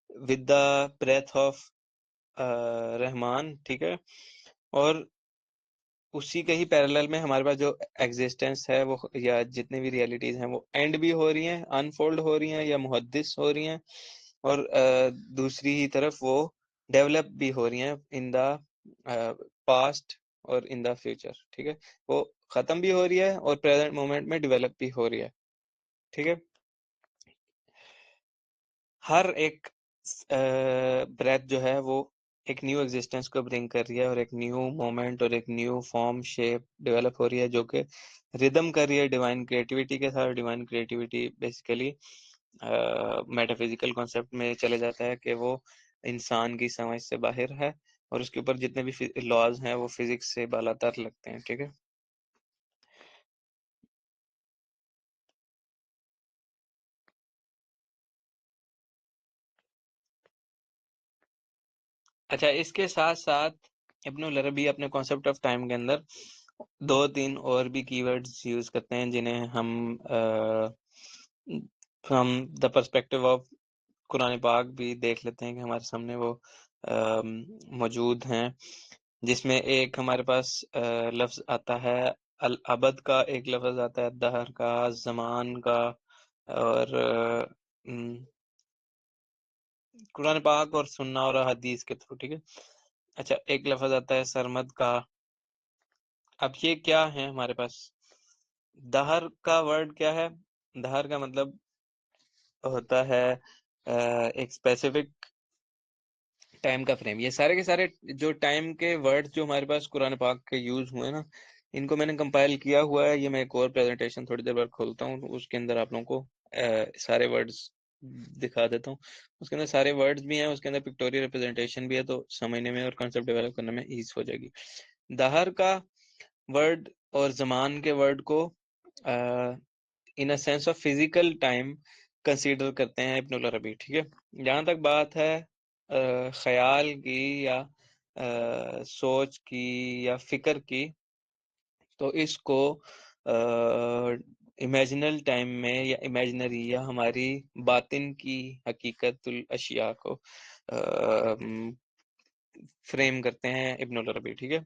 with the breath of Rahman, ठीक है, और उसी के ही पैरेलल में हमारे पास जो एग्जिस्टेंस है वो, या जितनी भी रियलिटीज हैं, वो एंड भी हो रही हैं, अनफोल्ड हो रही हैं, या मुहद्दिस हो रही हैं, और दूसरी ही तरफ वो डेवलप भी हो रही हैं इन द पास्ट और इन द फ्यूचर, ठीक है। वो खत्म भी हो रही है और प्रेजेंट मोमेंट में डेवलप भी हो रही है, ठीक है। हर एक ब्रेथ जो है वो एक न्यू एग्जिस्टेंस को ब्रिंग कर रही है, और एक न्यू मोमेंट और एक न्यू फॉर्म शेप डेवलप हो रही है, जो कि रिदम कर रही है डिवाइन क्रिएटिविटी के साथ। Divine creativity basically metaphysical concept में चले जाता है कि वो इंसान की समझ से बाहर है, और उसके ऊपर जितने भी लॉज हैं वो फिजिक्स से बालातर लगते हैं, ठीक है। अच्छा, इसके साथ साथ इब्नुल अरबी अपने कॉन्सेप्ट ऑफ टाइम के अंदर दो तीन और भी कीवर्ड्स यूज करते हैं, जिन्हें हम द पर्सपेक्टिव ऑफ कुरान पाक भी देख लेते हैं कि हमारे सामने वो मौजूद हैं। जिसमें एक हमारे पास लफ्ज आता है अल अबद का, एक लफ्ज आता है दहर का, जमान का, और कुरान पाक और सुन्ना और हदीस के थ्रू, ठीक है। अच्छा, एक लफ्ज आता है सरमद का। अब ये क्या है हमारे पास? दहर का वर्ड क्या है? दहर का मतलब होता है एक स्पेसिफिक टाइम का फ्रेम। ये सारे के सारे जो टाइम के वर्ड्स जो हमारे पास कुरान पाक के यूज हुए ना, इनको मैंने कंपाइल किया हुआ है। ये मैं एक और प्रेजेंटेशन थोड़ी देर बाद खोलता हूँ, उसके अंदर आप लोगों को सारे वर्ड्स दिखा देता हूँ। उसके अंदर सारे वर्ड्स भी हैं, उसके अंदर पिक्टोरियल रिप्रेजेंटेशन भी है, तो समझने में और कंसेप्ट डेवलप करने में ईज हो जाएगी। दहर का वर्ड और जमान के वर्ड को in a sense of physical time consider करते हैं इब्नुल अरबी, ठीक है। जहां तक बात है ख्याल की, या सोच की, या फिक्र की, तो इसको इमेजिनल टाइम में, या इमेजिनरी, या हमारी बातिन की हकीकतुल अशिया को फ्रेम करते हैं इब्नुल अरबी, ठीक है।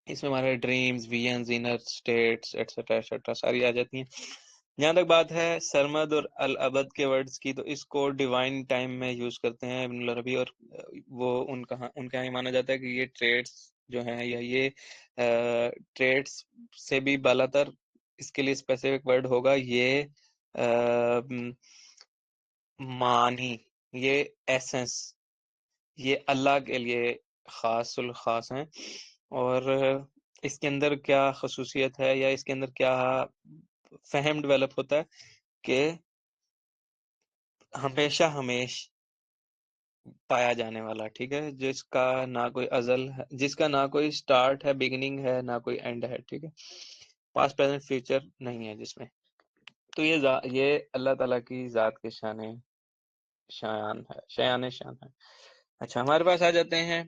इसमें हमारे dreams, visions, inner states, etcetera etcetera सारी आ जाती हैं। जहाँ तक बात है सरमद और अल अबद के वर्ड्स की, तो इसको डिवाइन टाइम में यूज करते हैं इब्नुल अरबी, और वो उनके यहाँ ये माना जाता है कि ये ट्रेड्स जो हैं, या ये ट्रेड्स से भी बालातर इसके लिए स्पेसिफिक वर्ड होगा, ये मानी, ये एसेंस, ये अल्लाह के लिए खासुल खास हैं। और इसके अंदर क्या खसूसियत है, या इसके अंदर क्या फहम डेवलप होता है कि हमेशा हमेश पाया जाने वाला, ठीक है, जिसका ना कोई अजल है, जिसका ना कोई स्टार्ट है, बिगिनिंग है, ना कोई एंड है, ठीक है। पास्ट प्रेजेंट फ्यूचर नहीं है जिसमें। तो ये अल्लाह ताला की जात के शान है, शान है। अच्छा, हमारे पास आ जाते हैं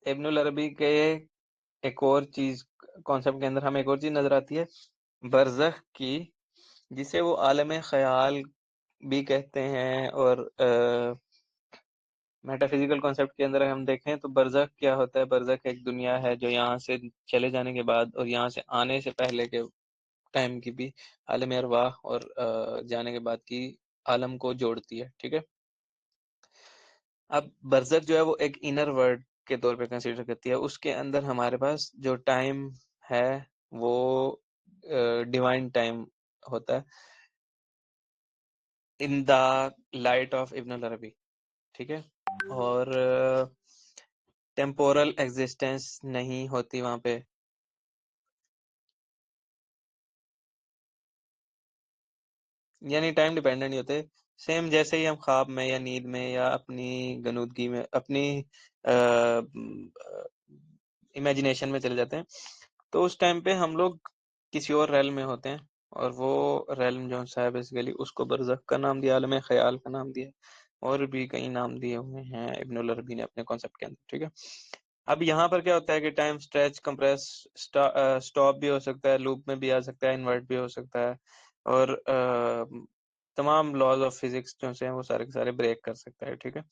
इब्नुल अरबी के एक और चीज, कॉन्सेप्ट के अंदर हमें एक और चीज नजर आती है बरज़ख की, जिसे वो आलम ख्याल भी कहते हैं। और मेटाफिजिकल कॉन्सेप्ट के अंदर हम देखें तो बरज़ख क्या होता है? बरज़ख एक दुनिया है जो यहाँ से चले जाने के बाद और यहाँ से आने से पहले के टाइम की भी आलम अरवाह और जाने के बाद की आलम को जोड़ती है, ठीक है? अब बरज़ख जो है वो एक इनर वर्ल्ड के तौर पे कंसीडर करती है। उसके अंदर हमारे पास जो टाइम है वो डिवाइन टाइम होता है इन द लाइट ऑफ इब्न अल अरबी, ठीक है? और टेम्पोरल एग्जिस्टेंस नहीं होती वहां पे, यानी टाइम डिपेंडेंट नहीं होते। सेम जैसे ही हम ख्वाब में या नींद में या अपनी गनूदगी में अपनी इमेजिनेशन में चले जाते हैं, तो उस टाइम पे हम लोग किसी और रेल में होते हैं, और वो रेल्म जो सा है बेसिकली उसको बरज़ख का नाम दिया, आलम ख्याल का नाम दिया, और भी कई नाम दिए हुए हैं इब्नुल अरबी ने अपने कॉन्सेप्ट के अंदर, ठीक है? अब यहाँ पर क्या होता है कि टाइम स्ट्रेच, कंप्रेस, स्टॉप भी हो सकता है, लूप में भी आ सकता है, इन्वर्ट भी हो सकता है, और तमाम लॉज ऑफ फिजिक्स जो से हैं वो सारे के सारे ब्रेक कर सकता है, ठीक है?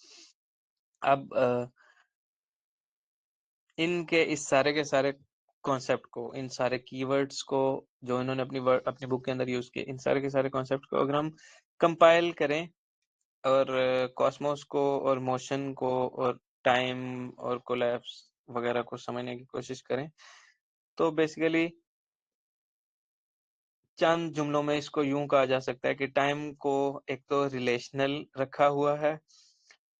अब इनके इस सारे के सारे कॉन्सेप्ट को, इन सारे कीवर्ड्स को जो इन्होंने अपनी बुक के अंदर यूज किए, इन सारे के सारे कॉन्सेप्ट को अगर हम कंपाइल करें और कॉस्मोस को और मोशन को और टाइम और कोलैप्स वगैरह को समझने की कोशिश करें, तो बेसिकली चंद जुमलों में इसको यूं कहा जा सकता है कि टाइम को एक तो रिलेशनल रखा हुआ है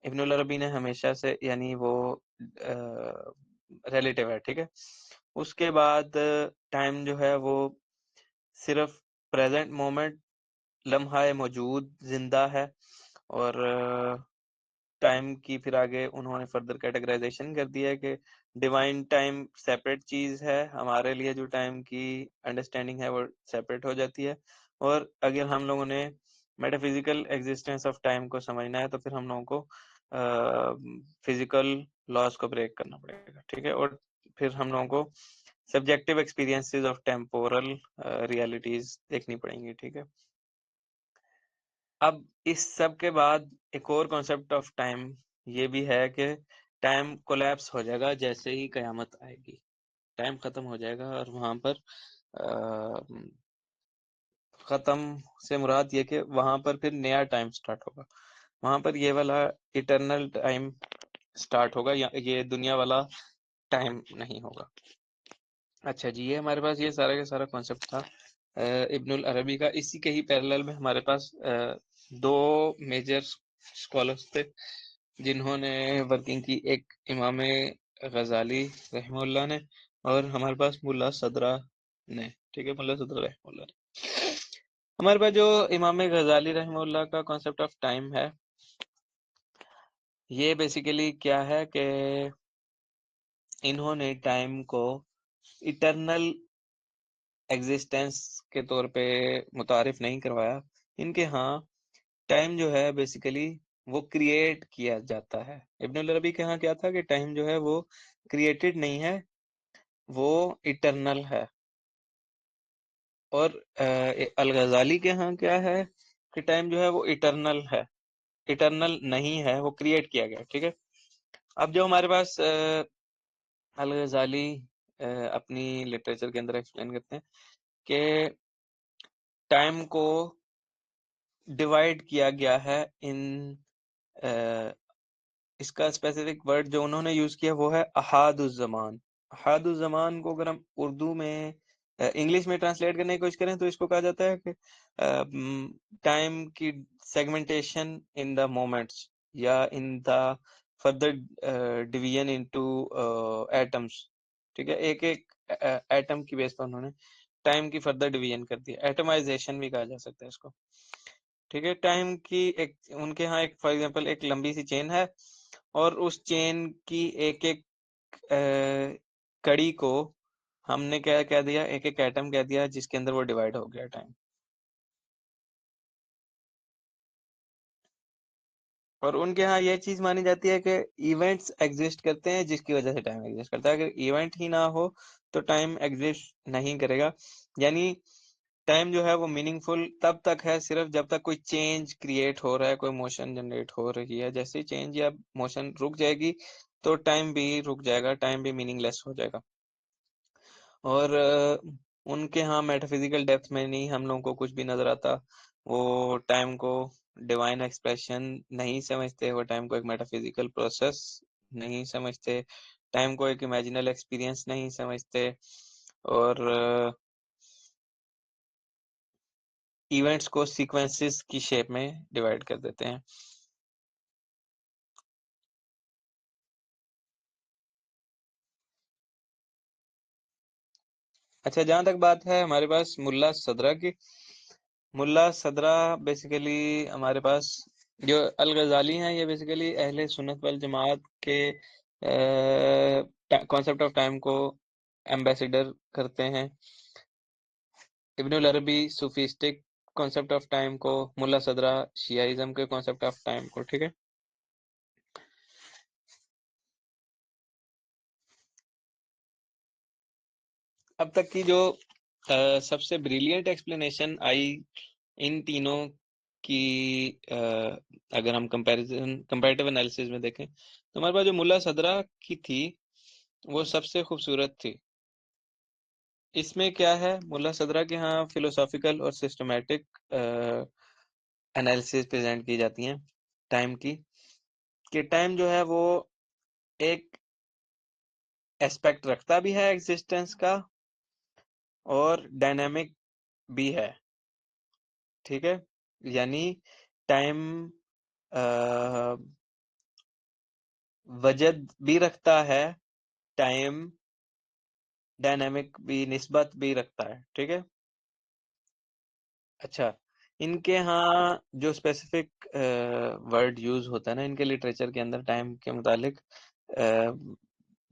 इब्नुल अरबी ने हमेशा से, यानी वो रिलेटिव है, ठीक है? उसके बाद टाइम जो है वो सिर्फ प्रेजेंट मोमेंट, लम्हा मौजूद जिंदा है। और टाइम की फिर आगे उन्होंने फर्दर कैटेगराइजेशन कर दिया है कि डिवाइन टाइम सेपरेट चीज है, हमारे लिए जो टाइम की अंडरस्टैंडिंग है वो सेपरेट हो जाती है। और अगर हम लोगों ने मेटाफिजिकल एग्जिस्टेंस ऑफ टाइम को समझना है तो फिर हम लोगों को फिजिकल लॉज को ब्रेक करना पड़ेगा, ठीक है? और फिर हम लोगों को subjective experiences of temporal realities देखनी पड़ेंगी, ठीक है? अब इस सब के बाद एक और कॉन्सेप्ट ऑफ टाइम ये भी है कि टाइम कोलैप्स हो जाएगा जैसे ही कयामत आएगी, टाइम खत्म हो जाएगा, और वहां पर खत्म से मुराद ये कि वहां पर फिर नया टाइम स्टार्ट होगा, वहां पर ये वाला इटर्नल टाइम स्टार्ट होगा, या ये दुनिया वाला टाइम नहीं होगा। अच्छा जी, ये हमारे पास ये सारा का सारा कॉन्सेप्ट था इब्नुल अरबी का। इसी के ही पैरेलल में हमारे पास दो मेजर स्कॉलर्स थे जिन्होंने वर्किंग की, एक इमाम गजाली रहमहुल्लाह ने, और हमारे पास मुल्ला सदरा ने, ठीक है? मुल्ला सदरा रहमहुल्लाह ने। हमारे पास जो इमाम गजाली रहमहुल्लाह का कॉन्सेप्ट ऑफ टाइम है, ये बेसिकली क्या है कि इन्होंने टाइम को इटरनल एग्जिस्टेंस के तौर पे मुतारिफ नहीं करवाया। इनके यहाँ टाइम जो है बेसिकली वो क्रिएट किया जाता है। इब्न अरबी के यहाँ क्या था कि टाइम जो है वो क्रिएटेड नहीं है, वो इटरनल है। और अल गजाली के यहाँ क्या है कि टाइम जो है वो इटरनल है, इटरनल नहीं है, वो क्रिएट किया गया, ठीक है? अब जो हमारे पास अल गजाली अपनी लिटरेचर के अंदर एक्सप्लेन करते हैं कि टाइम को डिवाइड किया गया है इन, इसका स्पेसिफिक वर्ड जो उन्होंने यूज किया वो है अहादुज़्ज़मान। अहादुज़्ज़मान को अगर हम उर्दू में इंग्लिश में ट्रांसलेट करने की कोशिश करें तो इसको कहा जाता है कि टाइम की सेगमेंटेशन इन द मोमेंट्स, या in the further division into atoms, ठीक है? एक एक एटम की बेस पर उन्होंने टाइम की फर्दर डिवीजन कर दी, एटमाइजेशन भी कहा जा सकता है इसको, ठीक है? टाइम की एक उनके यहाँ एक फॉर एग्जांपल एक लंबी सी चेन है, और उस चेन की एक एक कड़ी को हमने क्या कह दिया, एक एक एटम कह दिया, जिसके अंदर वो डिवाइड हो गया टाइम। और उनके यहाँ ये चीज मानी जाती है कि इवेंट्स एग्जिस्ट करते हैं जिसकी वजह से टाइम एग्जिस्ट करता है, अगर इवेंट ही ना हो तो टाइम एग्जिस्ट नहीं करेगा। यानी टाइम जो है वो मीनिंगफुल तब तक है सिर्फ जब तक कोई चेंज क्रिएट हो रहा है, कोई मोशन जनरेट हो रही है। जैसे ही चेंज या मोशन रुक जाएगी तो टाइम भी रुक जाएगा, टाइम भी मीनिंगलेस हो जाएगा। और उनके यहाँ मेटाफिजिकल डेप्थ में नहीं हम लोगों को कुछ भी नजर आता। वो टाइम को डिवाइन एक्सप्रेशन नहीं समझते, वो टाइम को एक मेटाफिजिकल प्रोसेस नहीं समझते, टाइम को एक इमेजिनल एक्सपीरियंस नहीं समझते, और इवेंट्स को सीक्वेंसेस की शेप में डिवाइड कर देते हैं। अच्छा, जहां तक बात है हमारे पास मुल्ला सदरा की, मुल्ला सदरा बेसिकली हमारे पास जो अल गजाली हैं, ये बेसिकली अहले सुन्नत वल जमात के कॉन्सेप्ट ऑफ टाइम को एम्बेसडर करते हैं। इब्नुल अरबी सूफिस्टिक कॉन्सेप्ट ऑफ टाइम को, मुल्ला सदरा शियाइज्म के कॉन्सेप्ट ऑफ टाइम को। ठीक है, अब तक की जो सबसे ब्रिलियंट एक्सप्लेनेशन आई इन तीनों की, अगर हम कंपैरेटिव एनालिसिस में देखें तो हमारे पास जो मुल्ला सदरा की थी वो सबसे खूबसूरत थी। इसमें क्या है, मुल्ला सदरा के यहाँ फिलोसॉफिकल और सिस्टमैटिक एनालिसिस प्रेजेंट की जाती हैं टाइम की, कि टाइम जो है वो एक एस्पेक्ट रखता भी है एग्जिस्टेंस का और डायनामिक भी है। ठीक है, यानी टाइम वजद भी रखता है, टाइम डायनामिक भी, निस्बत भी रखता है। ठीक है, अच्छा, इनके यहाँ जो स्पेसिफिक वर्ड यूज होता है ना इनके लिटरेचर के अंदर टाइम के मुतालिक,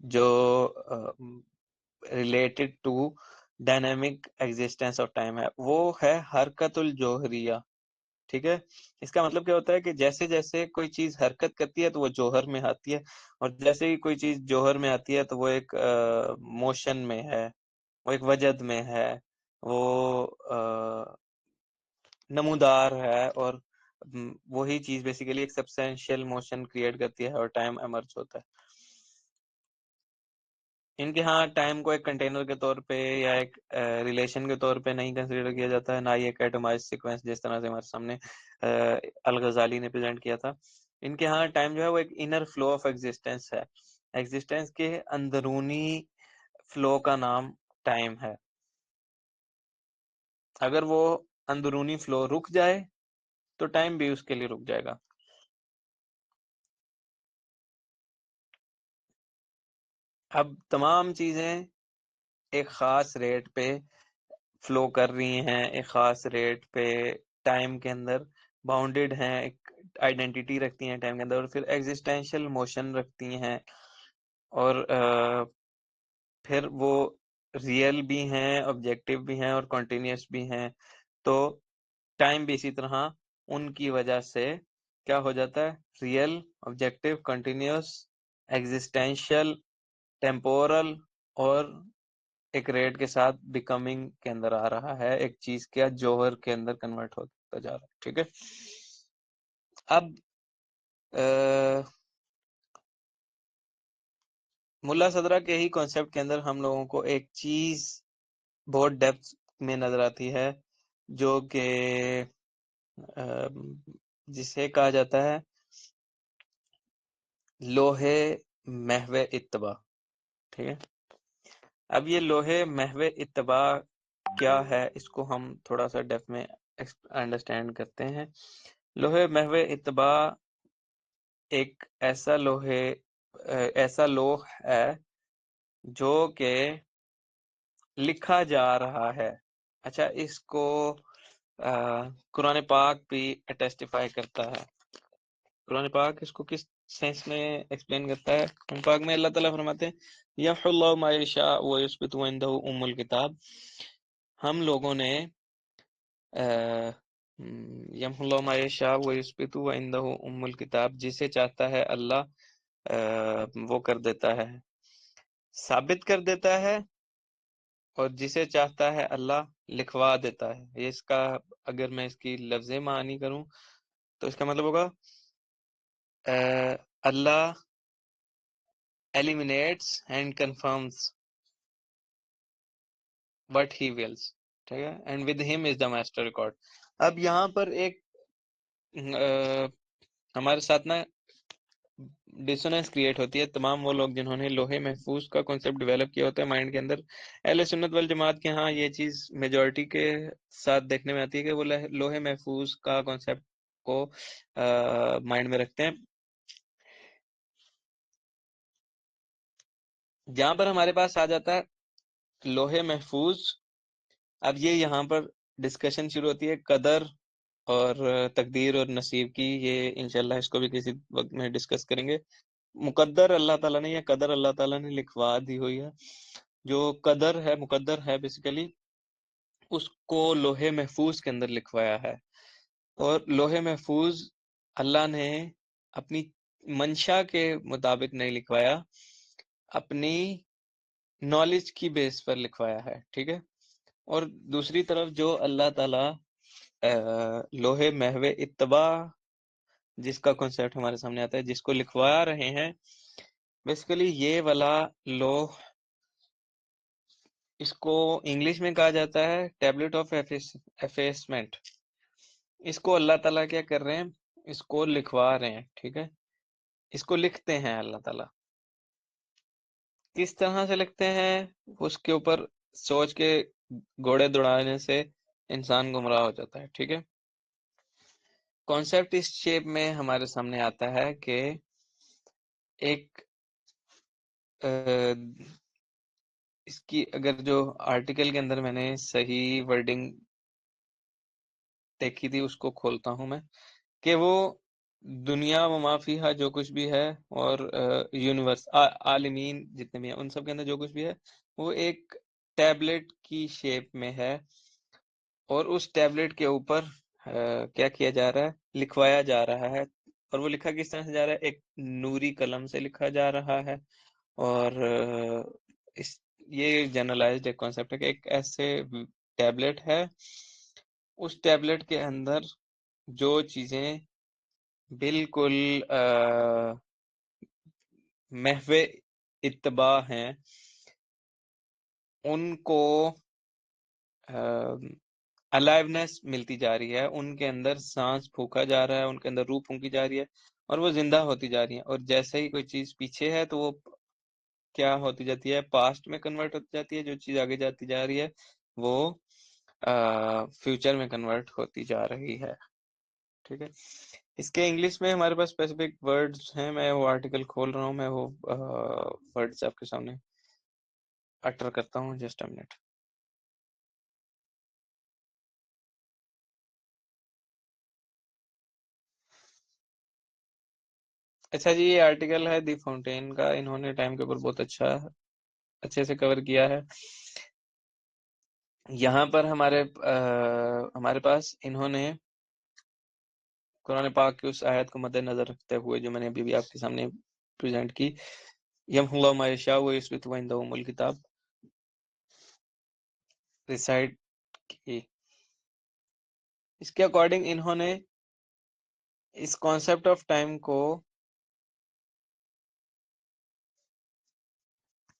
जो related to dynamic existence of time है, वो है हरकतुल जोहरिया। ठीक है, इसका मतलब क्या होता है कि जैसे जैसे कोई चीज हरकत करती है तो वो जोहर में आती है, और जैसे ही कोई चीज जोहर में आती है तो वो एक मोशन में है, वो एक वजद में है, वो नमूदार है, और वही चीज बेसिकली एक सब्सटेंशियल मोशन क्रिएट करती है और टाइम एमर्ज होता है। इनके यहाँ टाइम को एक कंटेनर के तौर पे या एक रिलेशन के तौर पे नहीं कंसीडर किया जाता है, ना ही एक एटमाइज्ड सीक्वेंस जिस तरह से हमारे सामने अल गजाली ने प्रेजेंट किया था। इनके यहाँ टाइम जो है वो एक इनर फ्लो ऑफ एग्जिस्टेंस है, एग्जिस्टेंस के अंदरूनी फ्लो का नाम टाइम है। अगर वो अंदरूनी फ्लो रुक जाए तो टाइम भी उसके लिए रुक जाएगा। अब तमाम चीजें एक खास रेट पे फ्लो कर रही हैं, एक खास रेट पे टाइम के अंदर बाउंडेड हैं, एक आइडेंटिटी रखती हैं टाइम के अंदर, और फिर एग्जिस्टेंशियल मोशन रखती हैं, और फिर वो रियल भी हैं, ऑब्जेक्टिव भी हैं और कॉन्टिन्यूस भी हैं। तो टाइम भी इसी तरह उनकी वजह से क्या हो जाता है, real, objective, continuous, existential, temporal, और एक रेट के साथ बिकमिंग के अंदर आ रहा है, एक चीज के जौहर के अंदर कन्वर्ट होता जा रहा है। ठीक है, अब मुल्ला सदरा के ही कॉन्सेप्ट के अंदर हम लोगों को एक चीज बहुत डेप्थ में नजर आती है, जो कि जिसे कहा जाता है लोहे महवे इत्तबा। ठीक है, अब ये लोहे महवे इत्तबा क्या है, इसको हम थोड़ा सा डेप्थ में अंडरस्टैंड करते हैं। लोहे महवे इत्तबा एक ऐसा लोह है जो कि लिखा जा रहा है। अच्छा, इसको कुरान पाक भी टेस्टिफाई करता है। कुरान पाक इसको किस सेंस में एक्सप्लेन करता है, कुरान पाक में अल्लाह ताला फरमाते हैं, यम्हुल्लाहु मा यशा व युस्बितु व इंदहु उम्मुल किताब। हम लोगों ने यम्हुल्लाहु मा यशा व युस्बितु व इंदहु उम्मुल किताब, जिसे चाहता है अल्लाह वो कर देता है, साबित कर देता है, और जिसे चाहता है अल्लाह लिखवा देता है। ये इसका अगर मैं इसकी लफ्ज़ी मानी करूं तो इसका मतलब होगा Allah eliminates and confirms what he wills, ठीक है, and with him is the master record. अब यहाँ पर एक हमारे साथ ना डिसोनेंस क्रिएट होती है तमाम वो लोग जिन्होंने लोहे महफूज का कॉन्सेप्ट डेवलप किया होता है माइंड के अंदर। अहले सुन्नत वल जमात के यहाँ ये चीज मेजोरिटी के साथ देखने में आती है कि वो लोहे महफूज का कॉन्सेप्ट को माइंड में रखते हैं। जहां पर हमारे पास आ जाता है लोहे महफूज, अब ये यहाँ पर डिस्कशन शुरू होती है कदर और तकदीर और नसीब की। ये इंशाल्लाह इसको भी किसी वक्त में डिस्कस करेंगे। मुकद्दर अल्लाह ताला ने या कदर अल्लाह ताला ने लिखवा दी हुई है। जो कदर है, मुकद्दर है बेसिकली, उसको लोहे महफूज के अंदर लिखवाया है। और लोहे महफूज अल्लाह ने अपनी मंशा के मुताबिक नहीं लिखवाया, अपनी नॉलेज की बेस पर लिखवाया है, ठीक है। और दूसरी तरफ जो अल्लाह ताला लोहे महवे इत्तबा जिसका कॉन्सेप्ट हमारे सामने आता है, जिसको लिखवा रहे हैं, बेसिकली ये वाला लोह, इसको इंग्लिश में कहा जाता है टैबलेट ऑफ एफेसमेंट। इसको अल्लाह ताला क्या कर रहे हैं, इसको लिखवा रहे हैं, ठीक है। इसको लिखते हैं अल्लाह ताला। किस तरह से लिखते हैं उसके ऊपर सोच के घोड़े दौड़ाने से इंसान गुमराह हो जाता है, ठीक है। कॉन्सेप्ट इस शेप में हमारे सामने आता है कि एक इसकी अगर जो आर्टिकल के अंदर मैंने सही वर्डिंग देखी थी उसको खोलता हूं मैं, कि वो दुनिया व माफिहा जो कुछ भी है और यूनिवर्स आलिमीन जितने भी हैं उन सब के अंदर जो कुछ भी है वो एक टैबलेट की शेप में है। और उस टैबलेट के ऊपर क्या किया जा रहा है, लिखवाया जा रहा है। और वो लिखा किस तरह से जा रहा है, एक नूरी कलम से लिखा जा रहा है। और इस ये जनरलाइज्ड एक कॉन्सेप्ट है कि एक ऐसे टैबलेट है, उस टैबलेट के अंदर जो चीजें बिल्कुल महवे इत्तबा हैं, उनको अलाइवनेस मिलती जा रही है, उनके अंदर सांस फूका जा रहा है, उनके अंदर रूह फूकी जा रही है और वो जिंदा होती जा रही है। और जैसे ही कोई चीज पीछे है तो वो क्या होती जाती है, पास्ट में कन्वर्ट होती जाती है। जो चीज आगे जाती जा रही है वो फ्यूचर में कन्वर्ट होती जा रही है, ठीक है। इसके इंग्लिश में हमारे पास स्पेसिफिक वर्ड्स हैं। मैं वो आर्टिकल खोल रहा हूँ, मैं वो वर्ड्स आपके सामने अटर करता हूँ, जस्ट अ मिनट। अच्छा जी, ये आर्टिकल है दी फाउंटेन का, इन्होंने टाइम के ऊपर बहुत अच्छे से कवर किया है। यहाँ पर हमारे पास इन्होंने कुरान पाक की उस आयत को मद्देनजर रखते हुए जो मैंने अभी भी आपके सामने प्रेजेंट की, यमहुल्लाहु मा यशाअ व युस्बितु व इंदहु उम्मुल किताब, रिसाइड की। इसके अकॉर्डिंग इन्होंने इस कॉन्सेप्ट ऑफ टाइम को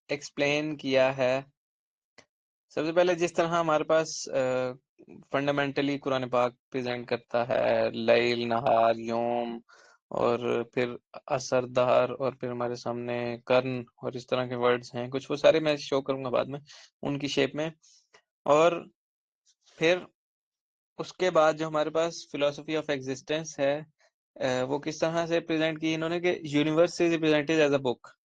एक्सप्लेन किया है। सबसे पहले जिस तरह हमारे पास फंडामेंटली कुरान पाक प्रेजेंट करता है लैल नहार यौम, और फिर असरदार, और फिर हमारे सामने कर्न, और इस तरह के वर्ड्स हैं कुछ, वो सारे मैं शो करूंगा बाद में उनकी शेप में। और फिर उसके बाद जो हमारे पास फिलोसफी ऑफ एग्जिस्टेंस है, वो किस तरह से प्रेजेंट की इन्होंने, कि universe is presented as a book.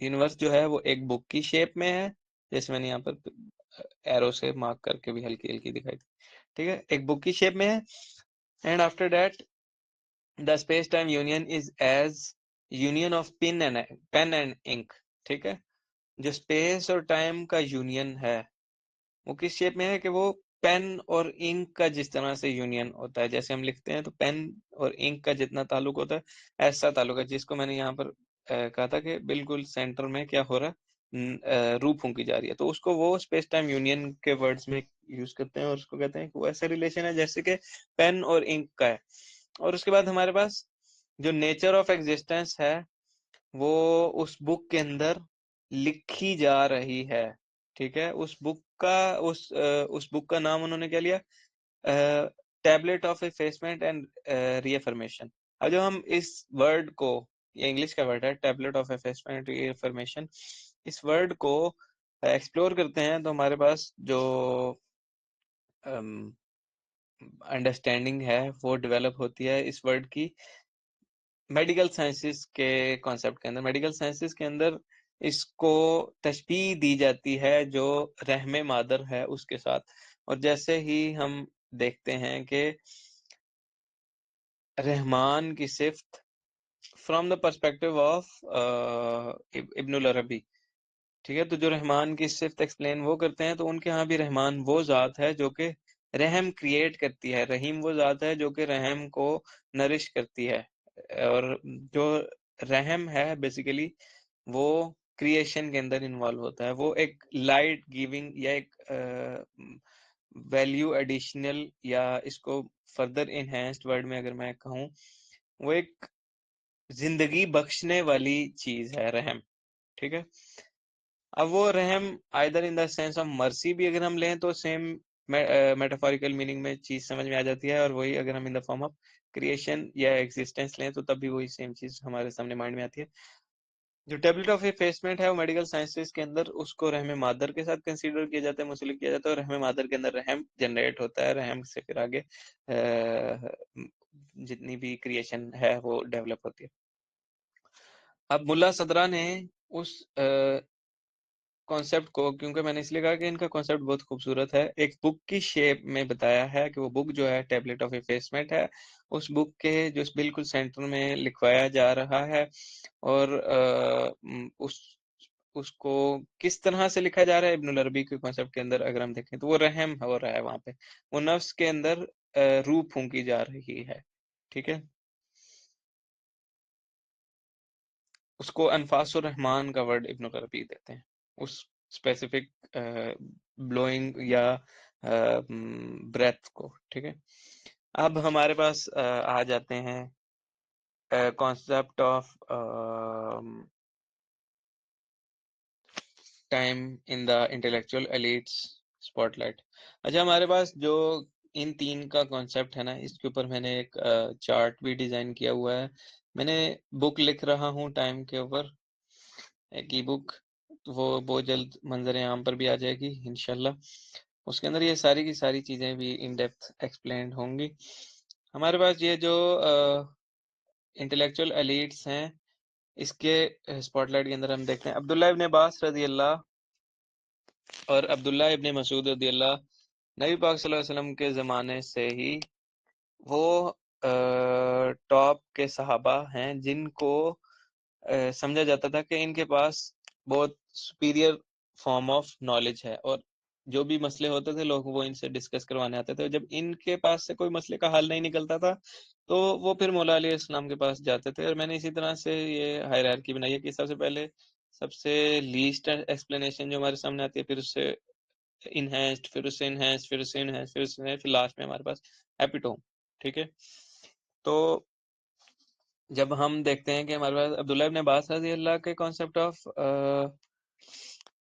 Universe जो है वो एक बुक की शेप में है, जैसे मैंने यहाँ पर एरो से मार्क करके भी हल्की हल्की दिखाई थी, ठीक है, एक बुक की शेप में है। And after that the space time union is as union of pen and ink, ठीक है। जो स्पेस और टाइम का यूनियन है वो किस शेप में है, कि वो पेन और इंक का जिस तरह से यूनियन होता है, जैसे हम लिखते हैं तो पेन और इंक का जितना ताल्लुक होता है ऐसा ताल्लुक है, जिसको मैंने यहाँ पर कहा था कि बिल्कुल सेंटर में क्या हो रहा है, रूप फूंकी जा रही है, तो उसको वो स्पेस टाइम यूनियन के वर्ड्स में यूज करते हैं और उसको कहते हैं कि वो ऐसा रिलेशन है जैसे कि पेन और इंक का है। और उसके बाद हमारे पास जो नेचर ऑफ एग्जिस्टेंस है वो उस बुक के अंदर लिखी जा रही है, ठीक है। उस बुक का नाम उन्होंने क्या लिया, टैबलेट ऑफ एफेसमेंट एंड रीअफर्मेशन। अब जो हम इस वर्ड को, ये इंग्लिश का वर्ड है टैबलेट ऑफ एफेसमेंट रीअफर्मेशन, इस वर्ड को एक्सप्लोर करते हैं तो हमारे पास जो अंडरस्टैंडिंग है वो डेवलप होती है इस वर्ड की मेडिकल साइंसेस के कॉन्सेप्ट के अंदर। मेडिकल साइंसेस के अंदर इसको तशबीह दी जाती है जो रहमे मादर है उसके साथ। और जैसे ही हम देखते हैं कि रहमान की सिफ्त from the perspective of Ibnul Arabi, ठीक है। तो जो रहमान की सिफ्त एक्सप्लेन वो करते हैं तो उनके यहाँ भी रहमान वो ज़ात है जो कि रहम क्रिएट करती है, रहीम वो ज़ात है जो कि रहम को नरिश करती है। और जो रहम है बेसिकली वो क्रिएशन के अंदर इन्वॉल्व होता है, वो एक लाइट गिविंग या एक वैल्यू एडिशनल, या इसको फर्दर इनहेंस्ड वर्ड में अगर मैं कहूँ, वो एक जिंदगी बख्शने वाली चीज है रहम, ठीक है। अब वो रहम either in the sense of mercy भी अगर हम लें तो सेम मेटाफोरिकल मीनिंग में चीज समझ में आ जाती है, और वही अगर हम in the form of creation या एग्जिस्टेंस लें तो तब भी वही सेम चीज हमारे सामने माइंड में आती है। जो टेबलेट ऑफ एफेसमेंट है वो मेडिकल साइंसेज के अंदर उसको रहम मादर के साथ कंसीडर किया जाता है, मुंसलिक किया जाता है, और रहम मादर के अंदर रहम जनरेट होता है, रहम से फिर आगे जितनी भी क्रिएशन है वो डेवलप होती है। अब मुल्ला सदरा ने उस कॉन्सेप्ट को, क्योंकि मैंने इसलिए कहा कि इनका कॉन्सेप्ट बहुत खूबसूरत है, एक बुक की शेप में बताया है कि वो बुक जो है टैबलेट ऑफ एफेसमेंट है, उस बुक के जो बिल्कुल सेंटर में लिखवाया जा रहा है। और उसको किस तरह से लिखा जा रहा है इब्नुल अरबी के कॉन्सेप्ट के अंदर अगर हम देखें तो वो रहम हो रहा है वहां पे, वो नफ्स के अंदर रूह फूंकी जा रही है, ठीक है। उसको अनफासुर रहमान का वर्ड इब्नुल अरबी देते हैं उस स्पेसिफिक ब्लोइंग या ब्रेथ को, ठीक है। अब हमारे पास आ जाते हैं concept of time in the intellectual elites spotlight. अच्छा, हमारे पास जो इन तीन का कॉन्सेप्ट है ना, इसके ऊपर मैंने एक चार्ट भी डिजाइन किया हुआ है। मैंने बुक लिख रहा हूँ टाइम के ऊपर, एक ई बुक, तो वो बहुत जल्द मंजर आम पर भी आ जाएगी इंशाल्लाह। उसके अंदर ये सारी की सारी चीज़ें भी इन डेप्थ एक्सप्लेन्ड होंगी। हमारे पास ये जो इंटेलेक्चुअल एलिट्स हैं इसके स्पॉटलाइट के अंदर हम देखते हैं अब्दुल्ला इब्न अब्बास रजी अल्लाह और अब्दुल्ला इब्न मसूद रजी अल्लाह, नबी पाक सल्लल्लाहु अलैहि वसल्लम के ज़माने से ही वो टॉप के सहाबा हैं जिनको समझा जाता था कि इनके पास बहुत सुपीरियर फॉर्म ऑफ नॉलेज है, और जो भी मसले होते थे लोग वो इनसे डिस्कस करवाने आते थे। जब इनके पास से कोई मसले का हल नहीं निकलता था तो वो फिर मौला अली इस्लाम के पास जाते थे। और मैंने इसी तरह से ये हायरार्की बनाई है कि सबसे पहले सबसे लीस्ट एक्सप्लेनेशन जो हमारे सामने आती है, फिर उससे इनहेंस्ड, फिर उससे इनहेंस्ड, फिर उससे इनहेंस्ड, फिर उससे फिर लास्ट में हमारे पास एपिटोम, ठीक है। तो जब हम देखते हैं कि हमारे पास अब्दुल्ला इब्न अब्बास रज़ी अल्लाह के कॉन्सेप्ट ऑफ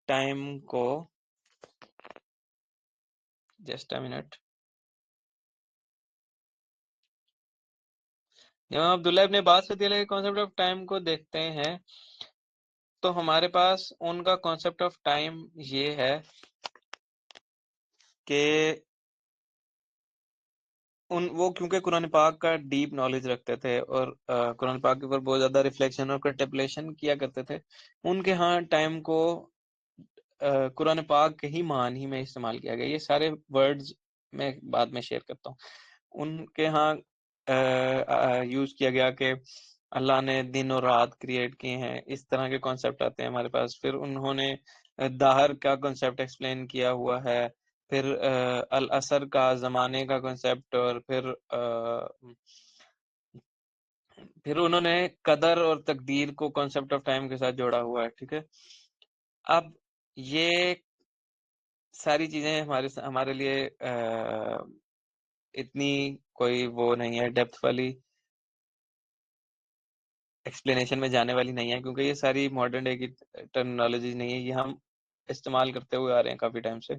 टाइम को, जस्ट अ मिनट, जब हम अब्दुल्ला इब्न अब्बास रज़ी अल्लाह के कॉन्सेप्ट ऑफ टाइम को देखते हैं तो हमारे पास उनका कॉन्सेप्ट ऑफ टाइम ये है कि वो क्योंकि कुरान पाक का डीप नॉलेज रखते थे और कुरान पाक के ऊपर बहुत ज्यादा रिफ्लेक्शन और कंटेम्पलेशन किया करते थे, उनके यहाँ टाइम को कुरान पाक के ही मानी में इस्तेमाल किया गया। ये सारे वर्ड्स मैं बाद में शेयर करता हूँ। उनके यहाँ यूज किया गया कि अल्लाह ने दिन और रात क्रिएट किए हैं, इस तरह के कॉन्सेप्ट आते हैं हमारे पास। फिर उन्होंने दाहर का कॉन्सेप्ट एक्सप्लेन किया हुआ है, फिर अल असर का जमाने का कॉन्सेप्ट, और फिर उन्होंने कदर और तकदीर को कॉन्सेप्ट ऑफ टाइम के साथ जोड़ा हुआ है, ठीक है। अब ये सारी चीजें हमारे लिए इतनी कोई वो नहीं है, डेप्थ वाली एक्सप्लेनेशन में जाने वाली नहीं है, क्योंकि ये सारी मॉडर्न डे की टर्मिनोलॉजी नहीं है, ये हम इस्तेमाल करते हुए आ रहे हैं काफी टाइम से।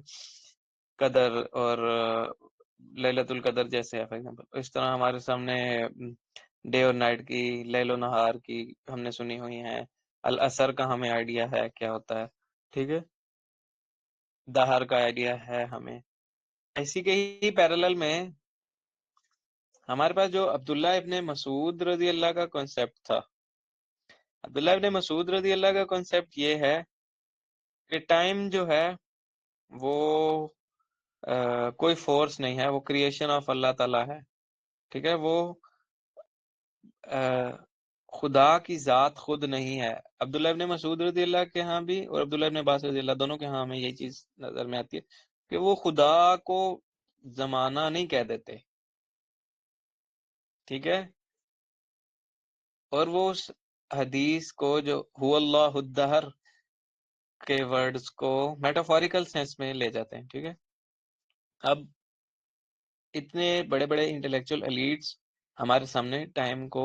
कदर और लैलतुल कदर जैसे है फॉर एग्जांपल, इस तरह हमारे सामने डे और नाइट की, लैलो नहार की हमने सुनी हुई है। अल असर का हमें आइडिया है क्या होता है, ठीक है। दहर का आइडिया है हमें। इसी के ही पैरेलल में हमारे पास जो अब्दुल्ला इब्ने मसूद रजी अल्लाह का कॉन्सेप्ट था। अब्दुल्ला इब्ने मसूद रजी अल्लाह का कॉन्सेप्ट ये है कि टाइम जो है वो कोई फोर्स नहीं है, वो क्रिएशन ऑफ अल्लाह ताला है, ठीक है। वो अ, खुदा की जात खुद नहीं है। अब्दुल्ला इब्ने मसूद रजी अल्लाह के यहाँ भी और अब्दुल्ला इब्ने अब्बास रजी अल्लाह दोनों के यहाँ हमें यही चीज नजर में आती है कि वो खुदा को जमाना नहीं कह देते, ठीक है। और वो उस हदीस को जो हुवल्लाहुद्दहर के वर्ड्स को मेटाफोरिकल सेंस में ले जाते हैं, ठीक है। अब इतने बड़े बड़े इंटेलेक्चुअल एलीट्स हमारे सामने टाइम को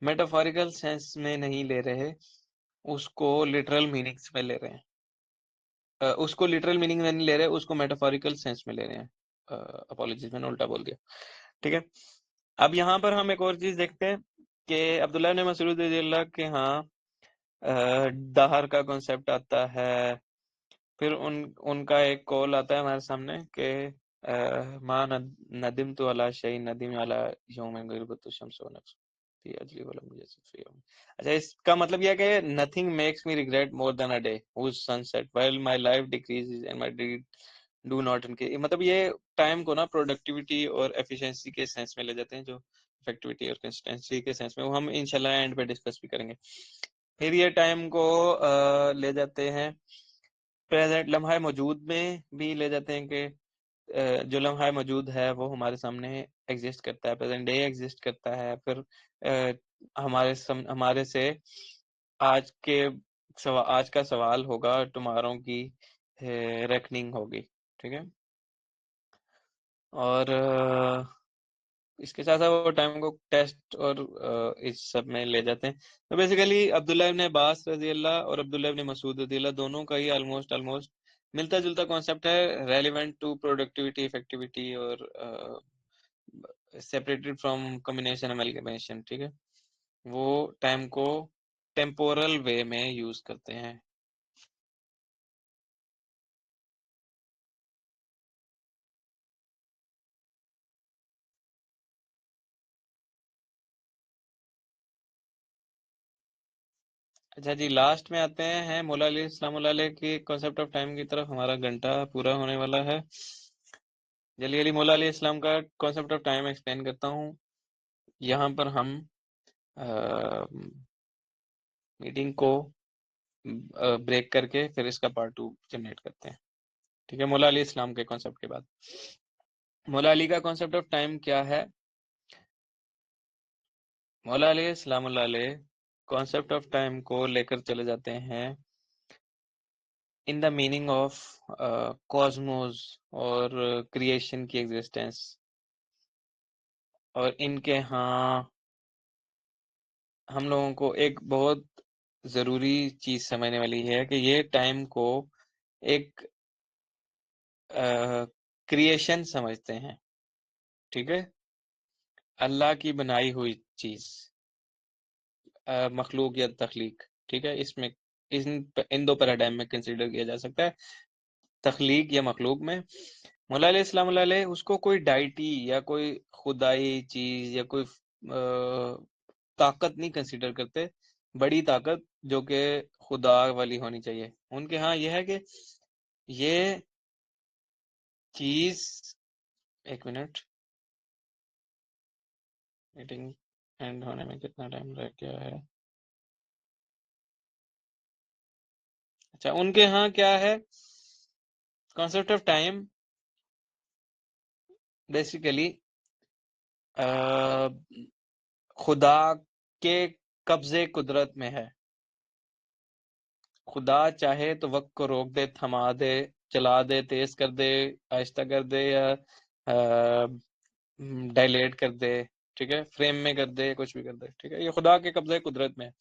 मेटाफोरिकल सेंस में नहीं ले रहे, उसको लिटरल मीनिंग्स में ले रहे हैं। उसको लिटरल मीनिंग में नहीं ले रहे, उसको मेटाफोरिकल सेंस में ले रहे हैं। अपॉलॉजीज, मैंने उल्टा बोल दिया, ठीक है। अब यहाँ पर हम एक और चीज देखते हैं कि अब्दुल्लाह ने मसऊद रज़ी अल्लाह के यहाँ दहर का कॉन्सेप्ट आता है। फिर उनका एक कॉल आता है हमारे सामने कि माँ नदिम तो अला शई नदीम अला यौम गिरबतु शम्स व नफ्स फी अजली वलम यसिफ फी यौम। अच्छा, इसका मतलब यह है कि nothing makes me regret more than a day whose sunset while my life decreases and my deed do not increase, मतलब ये टाइम को ना प्रोडक्टिविटी और एफिशिएंसी के सेंस में ले जाते हैं, जो इफेक्टिविटी और कंसिस्टेंसी के सेंस में, वो हम इंशाल्लाह एंड पे डिस्कस भी करेंगे। फिर ये टाइम को ले जाते हैं प्रेजेंट लम्हा मौजूद में भी ले जाते हैं कि जो लम्हा मौजूद है वो हमारे सामने एग्जिस्ट करता है, प्रेजेंट डे एग्जिस्ट करता है। फिर हमारे से आज के आज का सवाल होगा, टुमारो की रेकनिंग होगी, ठीक है। और इसके साथ साथ वो टाइम को टेस्ट और इस सब में ले जाते हैं। तो बेसिकली अब्दुल्ला इब्ने अब्बास रजी अल्लाह और अब्दुल्ला इब्ने मसूद रजी अल्लाह दोनों का ही ऑलमोस्ट ऑलमोस्ट मिलता जुलता कॉन्सेप्ट है, रेलिवेंट टू प्रोडक्टिविटी, इफेक्टिविटी और सेपरेटेड फ्रॉम कॉम्बिनेशन अमेलगमेशन, ठीक है। वो टाइम को टेम्पोरल वे में यूज करते हैं। अच्छा जी, लास्ट में आते हैं मौला अली इस्लाम की कॉन्सेप्ट ऑफ टाइम की तरफ। हमारा घंटा पूरा होने वाला है। जल्दी जल्दी मौला अली इस्लाम का कॉन्सेप्ट ऑफ टाइम एक्सप्लेन करता हूँ। यहाँ पर हम मीटिंग को ब्रेक करके फिर इसका पार्ट 2 जनरेट करते हैं, ठीक है। मौला अली इस्लाम के कॉन्सेप्ट के बाद मौला अली का कॉन्सेप्ट ऑफ टाइम क्या है। मौला अली इस्लाम कॉन्सेप्ट ऑफ टाइम को लेकर चले जाते हैं in the meaning of Cosmos और क्रिएशन की एग्जिस्टेंस। और इनके यहाँ हम लोगों को एक बहुत जरूरी चीज समझने वाली है कि ये टाइम को एक क्रिएशन समझते हैं, ठीक है। अल्लाह की बनाई हुई चीज, मखलूक या तख्लीक, ठीक है। इसमें इन दो पैराडाइम में कंसीडर किया जा सकता है, तख्लीक या मखलूक में। मौला इस्लाम उसको कोई डाइटी या कोई खुदाई चीज या कोई ताकत नहीं कंसीडर करते, बड़ी ताकत जो कि खुदा वाली होनी चाहिए। उनके यहाँ यह है कि ये चीज, एक मिनट, मीटिंग एंड होने में कितना टाइम रह गया है। अच्छा, उनके यहाँ क्या है कॉन्सेप्ट ऑफ टाइम, बेसिकली खुदा के कब्जे कुदरत में है। खुदा चाहे तो वक्त को रोक दे, थमा दे, चला दे, तेज कर दे, आहिस्ता कर दे, या डायलेट कर दे, ठीक है, फ्रेम में कर दे, कुछ भी कर दे, ठीक है, ये खुदा के कब्जे कुदरत में है।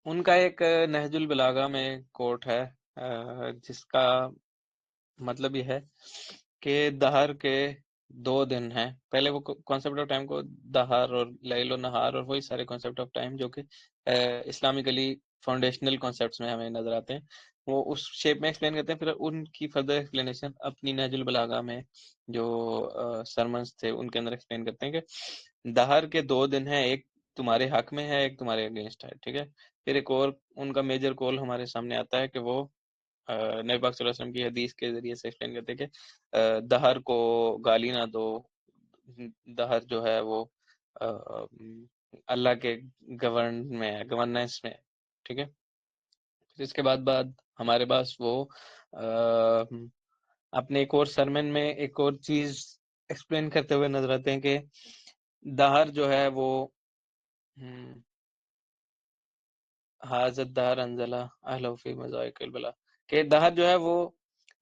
उनका एक नहजुल बलागा में कोट है, जिसका मतलब ये है कि दहर के 2 दिन हैं। पहले वो कॉन्सेप्ट ऑफ टाइम को दहर और लैल और नहार और वही सारे कॉन्सेप्ट ऑफ टाइम जो कि इस्लामिकली फाउंडेशनल कॉन्सेप्ट्स में हमें नजर आते हैं, वो उस शेप में एक्सप्लेन करते हैं। फिर उनकी फर्दर एक्सप्लेनेशन अपनी नहजुल बलागा में जो सरमन्स थे उनके अंदर एक्सप्लेन करते हैं कि दहर के 2 दिन हैं, एक तुम्हारे हक में है, एक तुम्हारे अगेंस्ट है, ठीक है। फिर एक और उनका मेजर कॉल हमारे सामने आता है कि वो नबी पाक सल्लल्लाहु अलैहि वसल्लम की हदीस के जरिए से एक्सप्लेन करते हैं कि दहर को गाली ना दो, दहर जो है वो अ, अल्लाह के गवर्न में है, गवर्नेंस में है, ठीक है। फिर इसके बाद हमारे पास वो अपने एक और सरमन में एक और चीज एक्सप्लेन करते हुए नजर आते हैं कि दहर जो है वो हम्म, हाजत दहर अंजला अहलफी मजाइकल बला, कि दहर जो है वो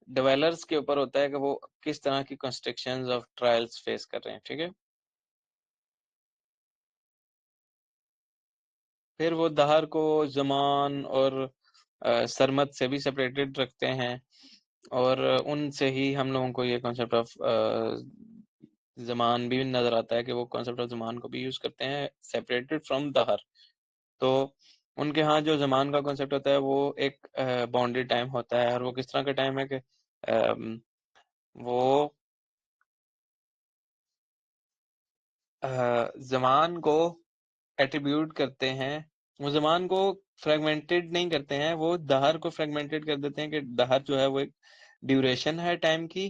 डेवेलपर्स के ऊपर होता है कि वो किस तरह की कंस्ट्रक्शंस ऑफ ट्रायल्स फेस कर रहे हैं, ठीक है। फिर वो दहर को जमान और सरमत से भी सेपरेटेड रखते हैं, और उनसे ही हम लोगों को ये कॉन्सेप्ट ऑफ जमान भी नजर आता है कि वो कॉन्सेप्ट ऑफ जमान को भी यूज करते हैं सेपरेटेड फ्रॉम दहर। तो उनके यहाँ जो जमान का कॉन्सेप्ट होता है वो एक बाउंडेड टाइम होता है, और वो किस तरह का टाइम है कि वो जमान को एट्रीब्यूट करते हैं, वो जमान को फ्रेगमेंटेड नहीं करते हैं, वो दहर को फ्रेगमेंटेड कर देते हैं कि दहर जो है वो एक ड्यूरेशन है टाइम की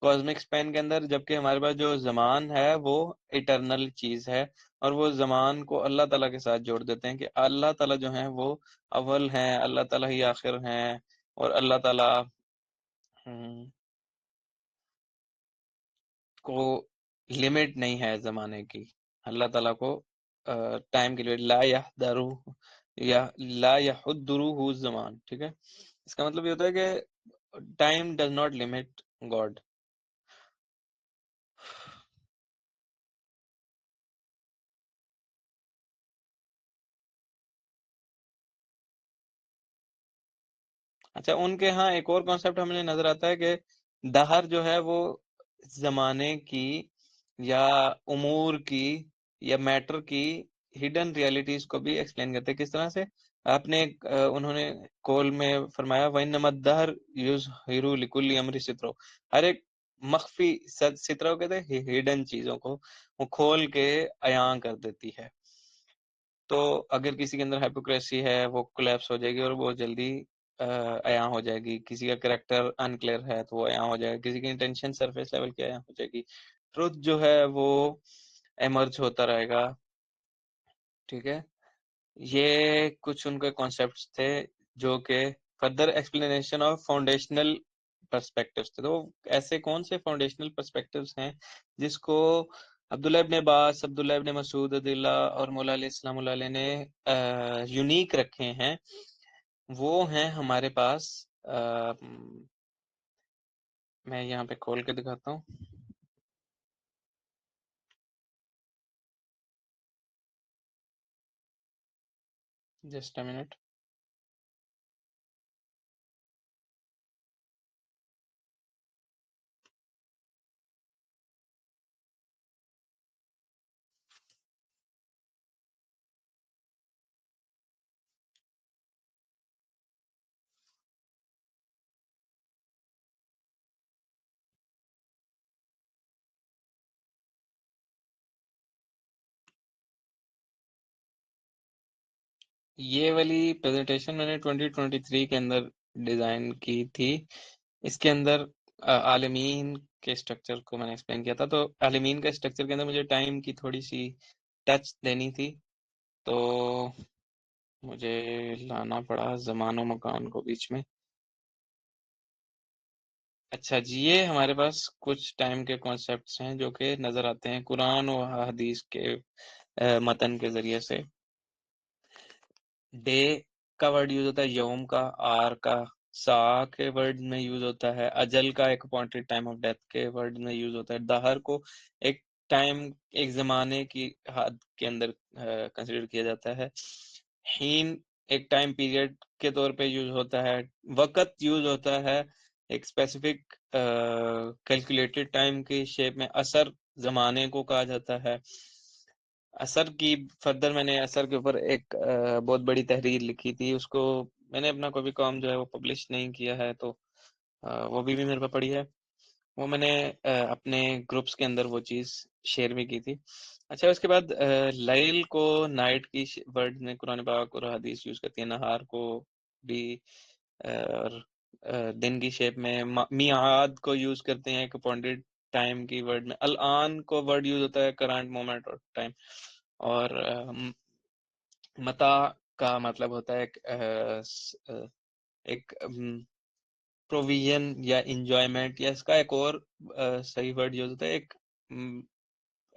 कॉस्मिक स्पैन के अंदर, जबकि हमारे पास जो जमान है वो इटरनल चीज है। और वो जमान को अल्लाह ताला के साथ जोड़ देते हैं कि अल्लाह ताला जो है वो अव्वल हैं, अल्लाह ताला ही आखिर हैं, और अल्लाह ताला हम्म, को लिमिट नहीं है जमाने की। अल्लाह ताला को टाइम के लिए ला यहदरू या ला यहुद्दुरुहु जमान, ठीक है। इसका मतलब ये होता है कि time does not limit God. अच्छा, उनके यहाँ एक और कॉन्सेप्ट हमें नजर आता है कि दहर जो है वो जमाने की या उमूर की या मैटर की हिडन रियलिटीज को भी एक्सप्लेन करते हैं। किस तरह से आपने उन्होंने कॉल में फरमाया वइन्नमा दहर युज़हिरु लिकुल्ली अमरी सित्रो, हर एक मख्फी सित्रा को कहते हैं हिडन चीजों को वो खोल के अयां कर देती है। तो अगर किसी के अंदर हाइपोक्रेसी है वो कोलैप्स हो जाएगी और वो जल्दी अयां हो जाएगी। किसी का करेक्टर अनक्लियर है तो वो अयां हो जाएगा। किसी की इंटेंशन सरफेस लेवल की अयां हो जाएगी। ट्रुथ जो है वो एमर्ज होता रहेगा, ठीक है। ये कुछ उनके कॉन्सेप्ट्स थे जो कि further explanation of foundational perspectives थे। तो ऐसे कौन से फाउंडेशनल पर्सपेक्टिव्स हैं जिसको अब्दुल्ला इब्ने अब्बास, अब्दुल्ला इब्ने मसूद अदिल्ला और मौला अली इस्लाम ने यूनिक रखे हैं? वो हैं हमारे पास मैं यहाँ पे खोल के दिखाता हूँ, जस्ट अ मिनट। ये वाली प्रेजेंटेशन मैंने 2023 के अंदर डिजाइन की थी। इसके अंदर आलमीन के स्ट्रक्चर को मैंने एक्सप्लेन किया था। तो आलमीन के स्ट्रक्चर के अंदर मुझे टाइम की थोड़ी सी टच देनी थी, तो मुझे लाना पड़ा ज़मान और मकान को बीच में। अच्छा जी, ये हमारे पास कुछ टाइम के कॉन्सेप्ट्स हैं जो कि नज़र आते हैं कुरान और हदीस के मतन के ज़रिए से। डे का वर्ड यूज होता है यौम का, आर का, सा के वर्ड में यूज होता है, अजल का एक अपॉइंटेड टाइम ऑफ डेथ के वर्ड में यूज होता है, दहर को एक टाइम, एक जमाने की हद के अंदर कंसिडर किया जाता है, हीन एक टाइम पीरियड के तौर पे यूज होता है, वक़्त यूज होता है एक स्पेसिफिक कैलकुलेटेड टाइम की शेप में, असर जमाने को कहा जाता है। असर की फर्दर मैंने असर के ऊपर एक बहुत बड़ी तहरीर लिखी थी, उसको मैंने अपना कोई भी काम जो है वो पब्लिश नहीं किया है, तो वो भी मेरे पास पड़ी है। वो मैंने अपने ग्रुप्स के अंदर वो चीज़ शेयर भी की थी। अच्छा, उसके बाद लैल को नाइट की वर्ड में कुरान पाक और हदीस यूज करती है, नहार को भी और दिन की शेप में मियाद को यूज करते हैं एक अपॉइंटेड टाइम की वर्ड में, अल आन को वर्ड यूज होता है करंट मोमेंट और टाइम, और मता का मतलब होता है एक प्रोविजन या इंजॉयमेंट, या इसका एक और सही वर्ड यूज होता है अम,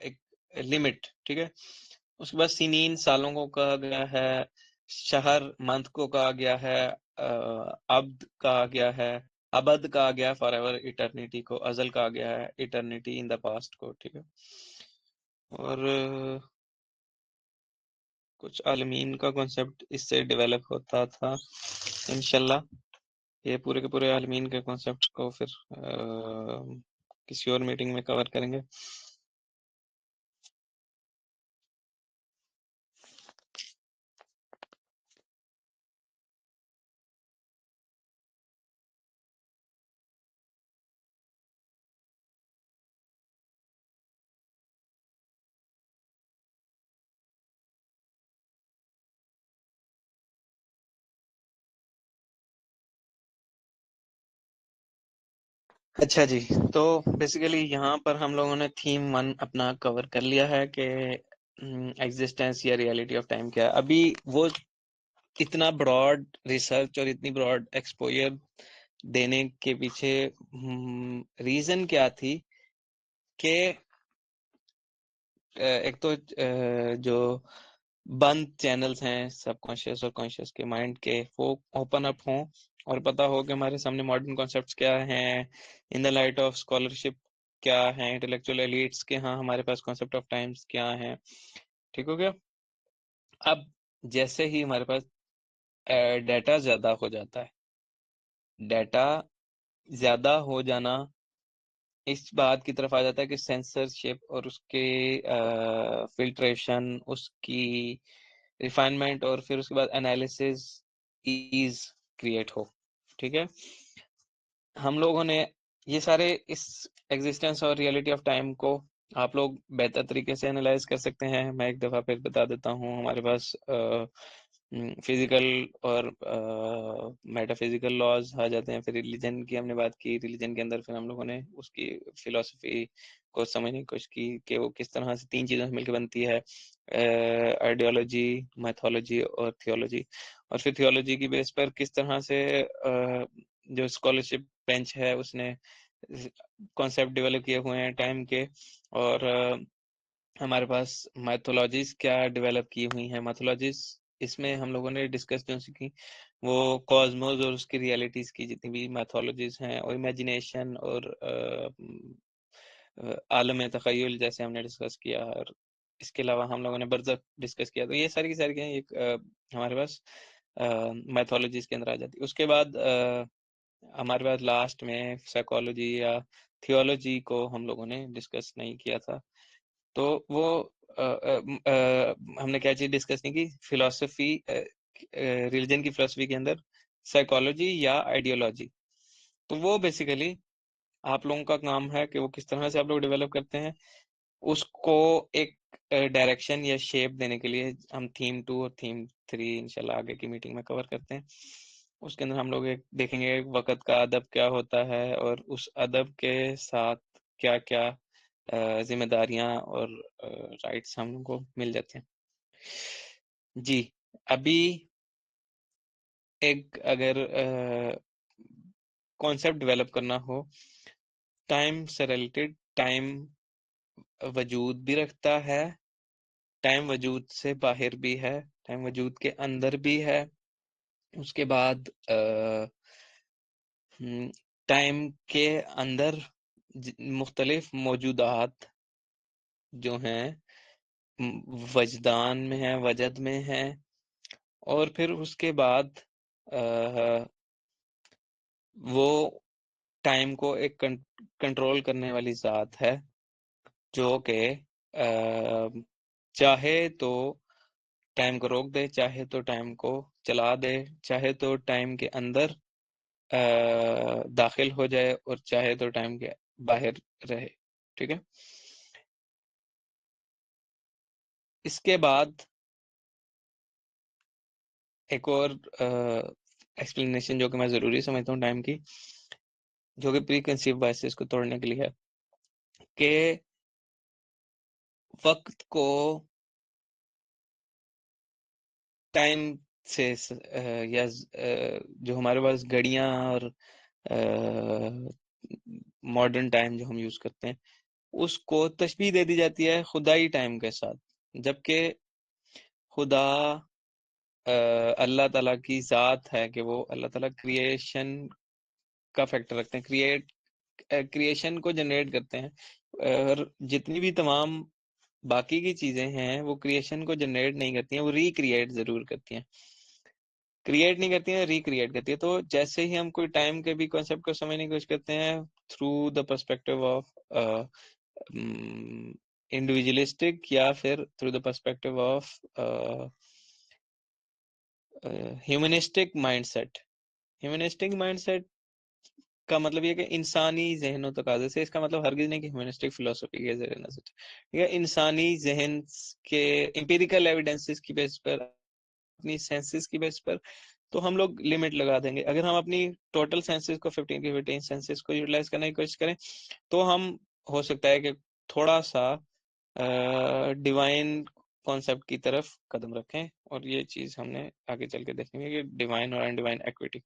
एक लिमिट, ठीक है। उसके बाद सिनीन सालों को कहा गया है, शहर मंथ को कहा गया है, अब्द कहा गया है, अबद कहा गया फॉर एवर इटर्निटी को, अजल कहा गया है इटर्निटी इन द पास्ट को, ठीक है। और कुछ आलमीन का कॉन्सेप्ट इससे डेवलप होता था इंशाल्लाह। ये पूरे के पूरे आलमीन के कॉन्सेप्ट को फिर किसी और मीटिंग में कवर करेंगे। अच्छा जी, तो बेसिकली यहाँ पर हम लोगों ने थीम 1 अपना कवर कर लिया है कि एग्जिस्टेंस या रियलिटी ऑफ टाइम क्या है। अभी वो इतना ब्रॉड रिसर्च और इतनी ब्रॉड एक्सपोजर देने के पीछे रीजन क्या थी कि एक तो जो बंद चैनल्स हैं सबकॉन्शियस और कॉन्शियस के माइंड के, वो ओपन अप हों और पता हो कि हमारे सामने मॉडर्न कॉन्सेप्ट्स क्या हैं, in the light of scholarship क्या है, इंटेलेक्चुअल एलिट्स के, हाँ हमारे पास कॉन्सेप्ट ऑफ टाइम्स क्या है, ठीक हो गया। अब जैसे ही हमारे पास डाटा ज्यादा हो जाता है, डाटा ज्यादा हो जाना इस बात की तरफ आ जाता है कि सेंसरशिप और उसके फिल्ट्रेशन, उसकी रिफाइनमेंट और फिर उसके बाद एनालिसिस ईज क्रिएट हो, ठीक है। हम लोगों ने ये सारे इस एग्जिस्टेंस और रियलिटी ऑफ टाइम को आप लोग बेहतर तरीके से एनालाइज कर सकते हैं। मैं एक दफ़ा फिर बता देता हूँ, हमारे पास फिजिकल और मेटाफिजिकल लॉज आ जाते हैं, फिर रिलीजन की हमने बात की, रिलीजन के अंदर फिर हम लोगों ने उसकी फिलोसफी को समझने की कोशिश की कि वो किस तरह से तीन चीज़ों से मिलकर बनती है, आइडियोलॉजी, मैथोलॉजी और थियोलॉजी। और फिर थियोलॉजी की बेस पर किस तरह से जो स्कॉलरशिप बेंच है उसने कॉन्सेप्ट डेवलप किए हुए हैं टाइम के, और हमारे पास मैथोलॉजीज क्या डेवलप की हुई हैं। मैथोलॉजीज इसमें हम लोगों ने डिस्कस जो की वो कॉस्मोस और उसकी रियलिटीज की जितनी भी मैथोलॉजीज हैं, और इमेजिनेशन और आलम तखय्युल जैसे हमने डिस्कस किया, और इसके अलावा हम लोगों ने बरज़ख डिस्कस किया। तो ये सारी की सारी एक हमारे पास मैथोलॉजीज के अंदर आ जाती है। उसके बाद हमारे पास लास्ट में साइकोलॉजी या थियोलॉजी को हम लोगों ने डिस्कस नहीं किया था। तो वो हमने क्या चीज डिस्कस नहीं की, फिलोसफी, रिलीजन की फिलोसफी के अंदर साइकोलॉजी या आइडियोलॉजी। तो वो बेसिकली आप लोगों का काम है कि वो किस तरह से आप लोग डेवलप करते हैं, उसको एक डायरेक्शन या शेप देने के लिए हम थीम 2 और थीम 3 इंशाल्लाह आगे की मीटिंग में कवर करते हैं। उसके अंदर हम लोग एक देखेंगे वक़्त का अदब क्या होता है, और उस अदब के साथ क्या-क्या जिम्मेदारियां और राइट्स हमको मिल जाते हैं। जी, अभी एक अगर कॉन्सेप्ट डेवलप करना हो टाइम से रिलेटेड, टाइम वजूद भी रखता है टाइम वजूद से बाहर भी है, टाइम वजूद के अंदर भी है। उसके बाद टाइम के अंदर मुख्तलिफ मौजूदात जो हैं वजदान में है, वजद में है। और फिर उसके बाद वो टाइम को एक कंट्रोल करने वाली ज़ात है जो कि चाहे तो टाइम को रोक दे, चाहे तो टाइम को चला दे, चाहे तो टाइम के अंदर दाखिल हो जाए और चाहे तो टाइम के बाहर रहे। ठीक है। इसके बाद एक और एक्सप्लेनेशन जो कि मैं ज़रूरी समझता हूँ टाइम की, जो कि प्री कंसीव बायसेस को तोड़ने के लिए है, कि वक्त को टाइम से या जो हमारे पास घड़ियां और मॉडर्न टाइम जो हम यूज करते हैं उसको तशबीह दे दी जाती है खुदाई टाइम के साथ, जबकि खुदा अल्लाह ताला की ज़ात है कि वो अल्लाह ताला क्रिएशन का फैक्टर रखते हैं, क्रिएशन को जनरेट करते हैं। और जितनी भी तमाम बाकी की चीजें हैं वो क्रिएशन को जनरेट नहीं करती हैं, वो रिक्रिएट जरूर करती हैं। क्रिएट नहीं करती हैं, रिक्रिएट करती है। तो जैसे ही हम कोई टाइम के भी कॉन्सेप्ट को समझने की कोशिश करते हैं through the perspective of individualistic या फिर through the perspective of humanistic mindset, humanistic mindset का मतलब ये कि इंसानी जहन तकाजे से, इसका मतलब हरगिज नहीं कि ह्यूमनिस्टिक फिलोसफी के जरिए नजर, ठीक है, इंसानी जहन के एम्पिरिकल एविडेंसेस की बेस पर, अपनी सेंसेस की बेस पर तो हम लोग लिमिट लगा देंगे। अगर हम अपनी टोटल सेंसेस को 15 की 15 सेंसेस को यूटिलाइज करने की कोशिश करें तो हम हो सकता है कि थोड़ा सा डिवाइन कॉन्सेप्ट की तरफ कदम रखें, और ये चीज हमने आगे चल के देखेंगे कि डिवाइन और अनडिवाइन एक्विटी,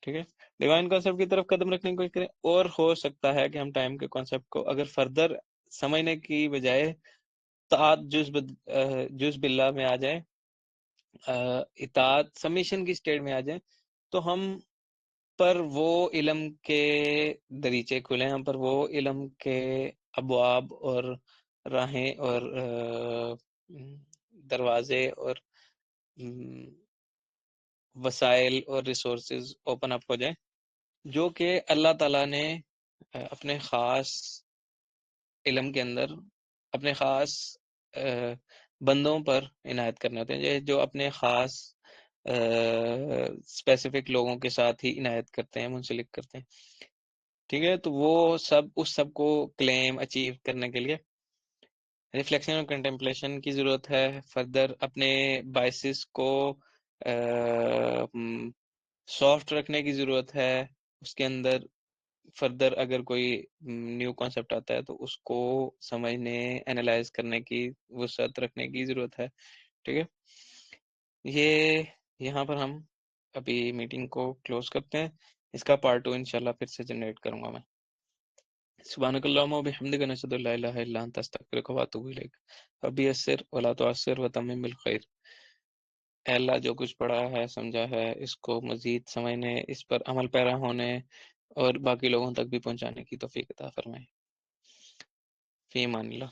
ठीक है, डिवाइन कॉन्सेप्ट की तरफ कदम रखने की कोशिश करें। और हो सकता है कि हम टाइम के कॉन्सेप्ट को अगर फर्दर समझने की बजाय तात जुज बिल्ला में आ जाए, इतात सबमिशन की स्टेट में आ जाए, तो हम पर वो इल्म के दरीचे खुले, हम पर वो इल्म के अबवाब और राहें और दरवाजे और वसाइल और रिसोर्सेज ओपन अप हो जाए, जो कि अल्लाह ताला ने अपने ख़ास इल्म के अंदर अपने ख़ास बंदों पर इनायत करने होते हैं, जो अपने ख़ास स्पेसिफिक लोगों के साथ ही इनायत करते हैं, मुंसलिक करते हैं। ठीक है, तो वो सब उस सब को क्लेम अचीव करने के लिए रिफ्लेक्शन और कंटेम्पलेशन की ज़रूरत है। फर्दर अपने बाइसेस को सॉफ्ट रखने की ज़रूरत है। उसके अंदर फर्दर अगर कोई न्यू कॉन्सेप्ट आता है तो उसको समझने एनालाइज करने की वसअत रखने की ज़रूरत है। ठीक है, ये यहाँ पर हम अभी मीटिंग को क्लोज करते हैं। इसका पार्ट 2 इंशाल्लाह फिर से जनरेट करूंगा मैं। सुब्हानकल्लाहुम्मा व बिहम्दिका नशहदु अल्ला इलाहा इल्ला अंता अस्तगफिरुका व अतूबु इलैक। रब्बी यस्सिर वला तुअस्सिर व तम्मिम बिल खैर। ऐ अल्लाह, जो कुछ पढ़ा है समझा है इसको मजीद समझने, इस पर अमल पैरा होने और बाकी लोगों तक भी पहुंचाने की तौफीक अता फरमाए। फी अमानिल्लाह।